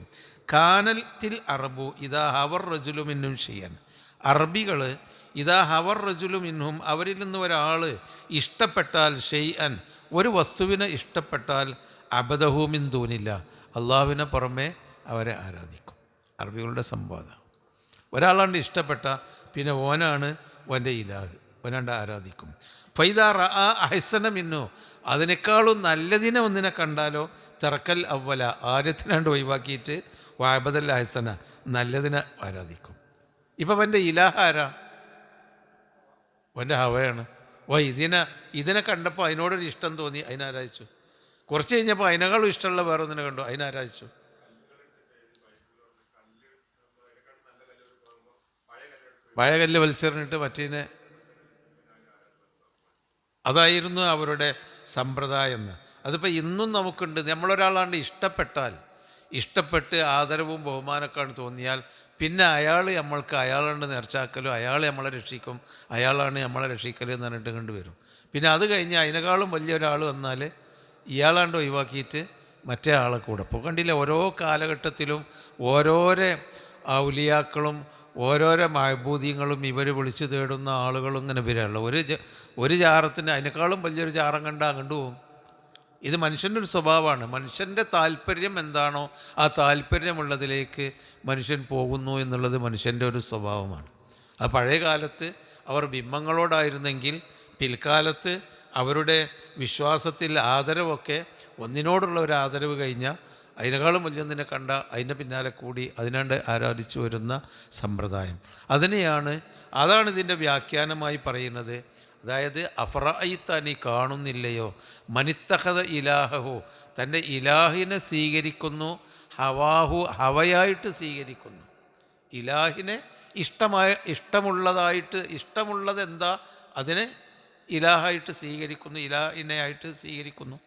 കാനൽ തിൽ അറബു ഇതാ ഹവർ റജുലു മിന്നും ചെയ്യാൻ. അറബികൾ ഇതാ ഹവർ റജുലു മിൻഹും അവരിൽ നിന്ന് ഒരാൾ ഇഷ്ടപ്പെട്ടാൽ ഷെയ്അൻ ഒരു വസ്തുവിനെ ഇഷ്ടപ്പെട്ടാൽ അബദഹു മിൻ ദൂനില്ല അള്ളാഹുവിനെ പുറമെ അവരെ ആരാധിക്കും. അറബികളുടെ സംവാദം. ഒരാളാണ്ട് ഇഷ്ടപ്പെട്ട പിന്നെ ഓനാണ് ഓൻ്റെ ഇലാഹ്, ഓനാണ്ട് ആരാധിക്കും. ഫൈദാ റഅ അഹ്സന മിന്നു അതിനേക്കാളും നല്ലതിനെ ഒന്നിനെ കണ്ടാലോ തറക്കൽ അവല ആര്യത്തിനാണ്ട് ഒഴിവാക്കിയിട്ട് വഅബദൽ അഹ്സന നല്ലതിനെ ആരാധിക്കും. ഇപ്പം അവൻ്റെ ഇലാഹ ആരാ? അവൻ്റെ ഹവയാണ്. ഇതിനെ കണ്ടപ്പോൾ അതിനോടൊരു ഇഷ്ടം തോന്നി, അതിനാരാധിച്ചു. കുറച്ച് കഴിഞ്ഞപ്പോൾ അതിനേക്കാളും ഇഷ്ടമുള്ള വേറെ ഒന്നിനെ കണ്ടു, അതിനാരാധിച്ചു. പഴയ കല്ല് വലിച്ചെറിഞ്ഞിട്ട് മറ്റേനെ. അതായിരുന്നു അവരുടെ സമ്പ്രദായം എന്ന്. അതിപ്പോൾ ഇന്നും നമുക്കുണ്ട്. നമ്മളൊരാളാണ്ട് ഇഷ്ടപ്പെട്ട് ആദരവും ബഹുമാനമൊക്കെയാണ് തോന്നിയാൽ പിന്നെ അയാൾ നമ്മൾക്ക് അയാളാണ്ട് നേർച്ചാക്കലും അയാൾ നമ്മളെ രക്ഷിക്കും, അയാളാണ് നമ്മളെ രക്ഷിക്കലും എന്ന് പറഞ്ഞിട്ട് കണ്ടുവരും. പിന്നെ അത് കഴിഞ്ഞ് അതിനേക്കാളും വലിയ ഒരാൾ വന്നാൽ ഇയാളാണ്ട് ഒഴിവാക്കിയിട്ട് മറ്റേ ആളെ കൂടെ ഇപ്പോൾ കണ്ടില്ല. ഓരോ കാലഘട്ടത്തിലും ഓരോരോ ഔലിയാക്കളും ഓരോരോ മഅബൂദീങ്ങളും ഇവർ വിളിച്ചു തേടുന്ന ആളുകളും ഇങ്ങനെ വരികയുള്ളൂ. ഒരു ജാറത്തിന് അതിനേക്കാളും വലിയൊരു ജാറം കണ്ടാൽ അങ്ങോട്ട് പോകും. ഇത് മനുഷ്യൻ്റെ ഒരു സ്വഭാവമാണ്. മനുഷ്യൻ്റെ താല്പര്യം എന്താണോ ആ താല്പര്യമുള്ളതിലേക്ക് മനുഷ്യൻ പോകുന്നു എന്നുള്ളത് മനുഷ്യൻ്റെ ഒരു സ്വഭാവമാണ്. അത് പഴയ കാലത്ത് അവർ ബിംബങ്ങളോടായിരുന്നെങ്കിൽ പിൽക്കാലത്ത് അവരുടെ വിശ്വാസത്തിൽ ആദരവൊക്കെ ഒന്നിനോടുള്ള ഒരു ആദരവ് കഴിഞ്ഞാൽ അതിനേക്കാളും വലിയൊന്നിനെ കണ്ട അതിൻ്റെ പിന്നാലെ കൂടി അതിനാണ്ട് ആരാധിച്ചു വരുന്ന സമ്പ്രദായം. അതാണ് ഇതിൻ്റെ വ്യാഖ്യാനമായി പറയുന്നത്. അതായത് അഫറഅയ്ത, നീ കാണുന്നില്ലയോ, മനിത്തഖദ ഇലാഹു, തൻ്റെ ഇലാഹിനെ സ്വീകരിക്കുന്നു, ഹവാഹു, ഹവയായിട്ട് സ്വീകരിക്കുന്നു. ഇലാഹിനെ ഇഷ്ടമുള്ളത് എന്താ അതിനെ ഇലാഹായിട്ട് സ്വീകരിക്കുന്നു, ഇലാഹിനെയായിട്ട് സ്വീകരിക്കുന്നു.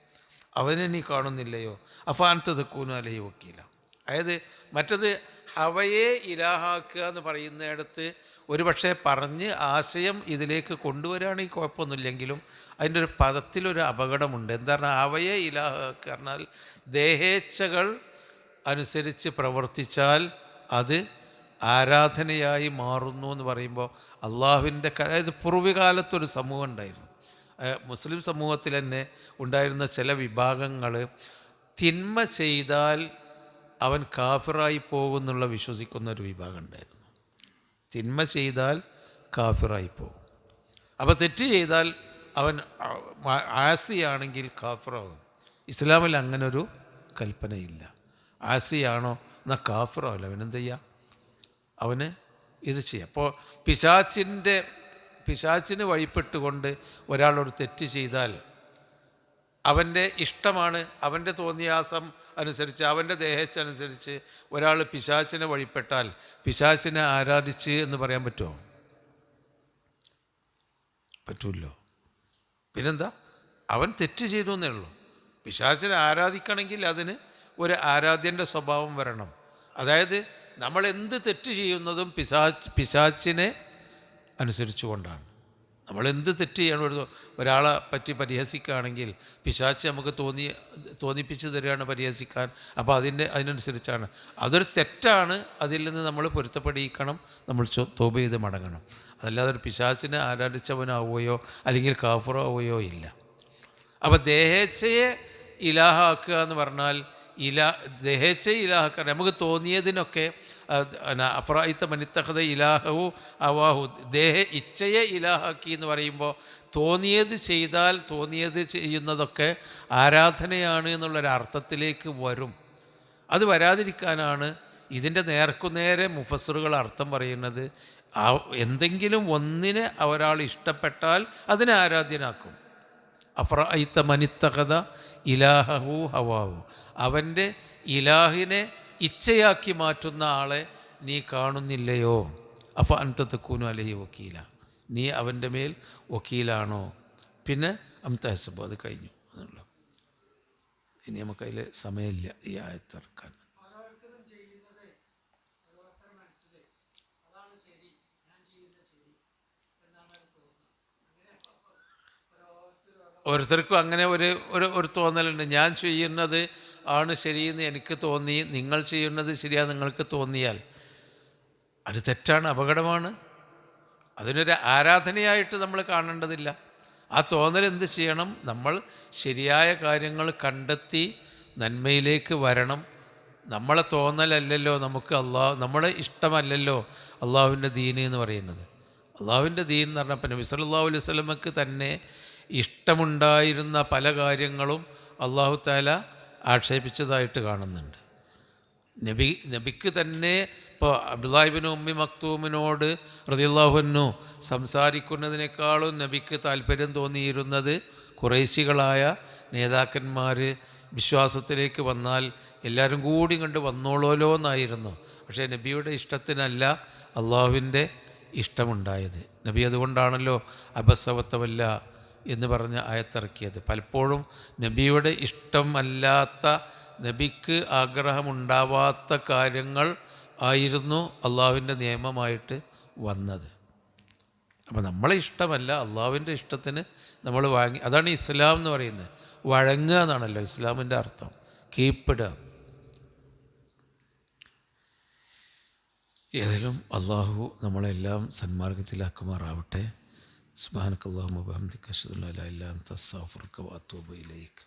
അവനെ നീ കാണുന്നില്ലയോ, അഫാൻത തകൂനു അലൈഹി വക്കീല. അതായത് മറ്റത് ഹവയെ ഇലാഹാക്കുക എന്ന് പറയുന്നിടത്ത് ഒരു പക്ഷേ പറഞ്ഞ് ആശയം ഇതിലേക്ക് കൊണ്ടുവരികയാണെങ്കിൽ കുഴപ്പമൊന്നുമില്ലെങ്കിലും അതിൻ്റെ ഒരു പദത്തിലൊരു അപകടമുണ്ട്. എന്താ പറഞ്ഞാൽ ഹവയെ ഇലാഹാക്കുക പറഞ്ഞാൽ ദേഹേച്ഛകൾ അനുസരിച്ച് പ്രവർത്തിച്ചാൽ അത് ആരാധനയായി മാറുന്നു എന്ന് പറയുമ്പോൾ അള്ളാഹുവിൻ്റെ, അതായത് പൂർവ്വകാലത്തൊരു സമൂഹം ഉണ്ടായിരുന്നു, മുസ്ലിം സമൂഹത്തിൽ തന്നെ ഉണ്ടായിരുന്ന ചില വിഭാഗങ്ങൾ തിന്മ ചെയ്താൽ അവൻ കാഫിറായി പോകുന്നുള്ള വിശ്വസിക്കുന്ന ഒരു വിഭാഗം ഉണ്ടായിരുന്നു. തിന്മ ചെയ്താൽ കാഫിറായി പോകും. അപ്പോൾ തെറ്റ് ചെയ്താൽ അവൻ ആസിയാണെങ്കിൽ കാഫിറാവും. ഇസ്ലാമിൽ അങ്ങനൊരു കൽപ്പനയില്ല. ആസിയാണോ എന്നാൽ കാഫിറാവില്ല, അവനെന്ത് ചെയ്യുക, അവന് ഇത് ചെയ്യാം. അപ്പോൾ പിശാച്ചിന് വഴിപ്പെട്ടുകൊണ്ട് ഒരാളൊരു തെറ്റ് ചെയ്താൽ അവൻ്റെ ഇഷ്ടമാണ്, അവൻ്റെ തോന്നിയാസം അനുസരിച്ച്, അവൻ്റെ ദേഹേച്ഛനുസരിച്ച് ഒരാൾ പിശാച്ചിനെ വഴിപ്പെട്ടാൽ പിശാച്ചിനെ ആരാധിച്ച് എന്ന് പറയാൻ പറ്റുമോ? പറ്റൂല്ലോ. പിന്നെന്താ, അവൻ തെറ്റ് ചെയ്തു എന്നേ ഉള്ളൂ. പിശാച്ചിനെ ആരാധിക്കണമെങ്കിൽ അതിന് ഒരു ആരാധ്യൻ്റെ സ്വഭാവം വരണം. അതായത് നമ്മൾ എന്ത് തെറ്റ് ചെയ്യുന്നതും പിശാച്ചിനെ അനുസരിച്ചു കൊണ്ടാണ്. നമ്മളെന്ത് തെറ്റ് ചെയ്യണം, ഒരാളെ പറ്റി പരിഹസിക്കുകയാണെങ്കിൽ പിശാച്ച് നമുക്ക് തോന്നിപ്പിച്ച് തരികയാണ് പരിഹസിക്കാൻ. അപ്പോൾ അതിനനുസരിച്ചാണ്. അതൊരു തെറ്റാണ്, അതിൽ നിന്ന് നമ്മൾ പൊരുത്തപ്പെടിയിക്കണം, നമ്മൾ തോബ ചെയ്ത് മടങ്ങണം. അതല്ലാതെ ഒരു പിശാച്ചിനെ ആരാധിച്ചവനാവുകയോ അല്ലെങ്കിൽ കാഫിറാവുകയോ ഇല്ല. അപ്പോൾ ദേഹേച്ഛയെ ഇലാഹാക്കുക എന്ന് പറഞ്ഞാൽ ദേഹേച്ഛയെ ഇലാഹാക്കാൻ നമുക്ക് തോന്നിയതിനൊക്കെ അഫറഅയ്ത മനിത്തഖദ ഇലാഹു അവാഹു, ഇച്ഛയെ ഇലാഹാക്കി എന്ന് പറയുമ്പോൾ തോന്നിയത് ചെയ്താൽ തോന്നിയത് ചെയ്യുന്നതൊക്കെ ആരാധനയാണ് എന്നുള്ളൊരർത്ഥത്തിലേക്ക് വരും. അത് വരാതിരിക്കാനാണ് ഇതിൻ്റെ നേർക്കുനേരെ മുഫസ്സിറുകൾ അർത്ഥം പറയുന്നത്. എന്തെങ്കിലും ഒന്നിനെ ഒരാൾ ഇഷ്ടപ്പെട്ടാൽ അതിനെ ആരാധ്യനാക്കും. അഫറഅയ്ത മനിത്തഖദ ഇലാഹു ഹവാഹു, അവൻ്റെ ഇലാഹിനെ ഇച്ഛയാക്കി മാറ്റുന്ന ആളെ നീ കാണുന്നില്ലയോ, അഫഅൻത തകൂനു അലൈഹി വക്കീല, നീ അവൻ്റെ മേൽ വക്കീലാണോ. പിന്നെ അംതഹസബു, അത് കഴിഞ്ഞു എന്നുള്ള. ഇനി നമുക്കതിൽ സമയമില്ല ഈ ആയത്തിറക്കാൻ. ഓരോരുത്തർക്കും അങ്ങനെ ഒരു തോന്നലുണ്ട്. ഞാൻ ചെയ്യുന്നത് ആണ് ശരിയെന്ന് എനിക്ക് തോന്നി, നിങ്ങൾ ചെയ്യുന്നത് ശരിയാ നിങ്ങൾക്ക് തോന്നിയാൽ അത് തെറ്റാണ്, അപകടമാണ്. അതിനൊരു ആരാധനയായിട്ട് നമ്മൾ കാണേണ്ടതില്ല. ആ തോന്നൽ എന്ത് ചെയ്യണം, നമ്മൾ ശരിയായ കാര്യങ്ങൾ കണ്ടെത്തി നന്മയിലേക്ക് വരണം. നമ്മളെ തോന്നലല്ലല്ലോ നമുക്ക് നമ്മളെ ഇഷ്ടമല്ലല്ലോ അള്ളാഹുവിൻ്റെ ദീൻ എന്ന് പറയുന്നത്. അള്ളാഹുവിൻ്റെ ദീൻ എന്ന് പറഞ്ഞപ്പോൾ നബി സല്ലല്ലാഹു അലൈഹി വസല്ലമക്ക് തന്നെ ഇഷ്ടമുണ്ടായിരുന്ന പല കാര്യങ്ങളും അള്ളാഹു തആല ആക്ഷേപിച്ചതായിട്ട് കാണുന്നുണ്ട്. നബിക്ക് തന്നെ ഇപ്പോൾ അബ്ദുല്ലാഹി ഇബ്നു ഉമ്മി മക്തൂമിനോട് റളിയല്ലാഹു അൻഹു സംസാരിക്കുന്നതിനേക്കാളും നബിക്ക് താല്പര്യം തോന്നിയിരുന്നത് ഖുറൈശികളായ നേതാക്കന്മാർ വിശ്വാസത്തിലേക്ക് വന്നാൽ എല്ലാവരും കൂടി കണ്ട് വന്നോളോലോ എന്നായിരുന്നു. പക്ഷേ നബിയുടെ ഇഷ്ടത്തിനല്ല അള്ളാഹുവിൻ്റെ ഇഷ്ടമുണ്ടായത്. നബി അതുകൊണ്ടാണല്ലോ അബസവത്തവല്ല എന്ന് പറഞ്ഞ ആയത്തിറക്കിയത്. പലപ്പോഴും നബിയുടെ ഇഷ്ടമല്ലാത്ത, നബിക്ക് ആഗ്രഹമുണ്ടാവാത്ത കാര്യങ്ങൾ ആയിരുന്നു അള്ളാഹുവിൻ്റെ നിയമമായിട്ട് വന്നത്. അപ്പോൾ നമ്മളെ ഇഷ്ടമല്ല, അള്ളാഹുവിൻ്റെ ഇഷ്ടത്തിന് നമ്മൾ വാങ്ങി. അതാണ് ഇസ്ലാം എന്ന് പറയുന്നത്. വഴങ്ങുക എന്നാണല്ലോ ഇസ്ലാമിൻ്റെ അർത്ഥം, കീഴ്പ്പെടുക. ഏതായാലും അള്ളാഹു നമ്മളെല്ലാം സന്മാർഗത്തിലാക്കുമാറാവട്ടെ. സുബ്ഹാനക്കല്ലാഹുമ്മ വബിഹംദിക അശ്ഹദു അല്ലാ ഇലാഹ ഇല്ല അൻത അസ്തഗ്ഫിറുക വഅതൂബു ഇലൈക്.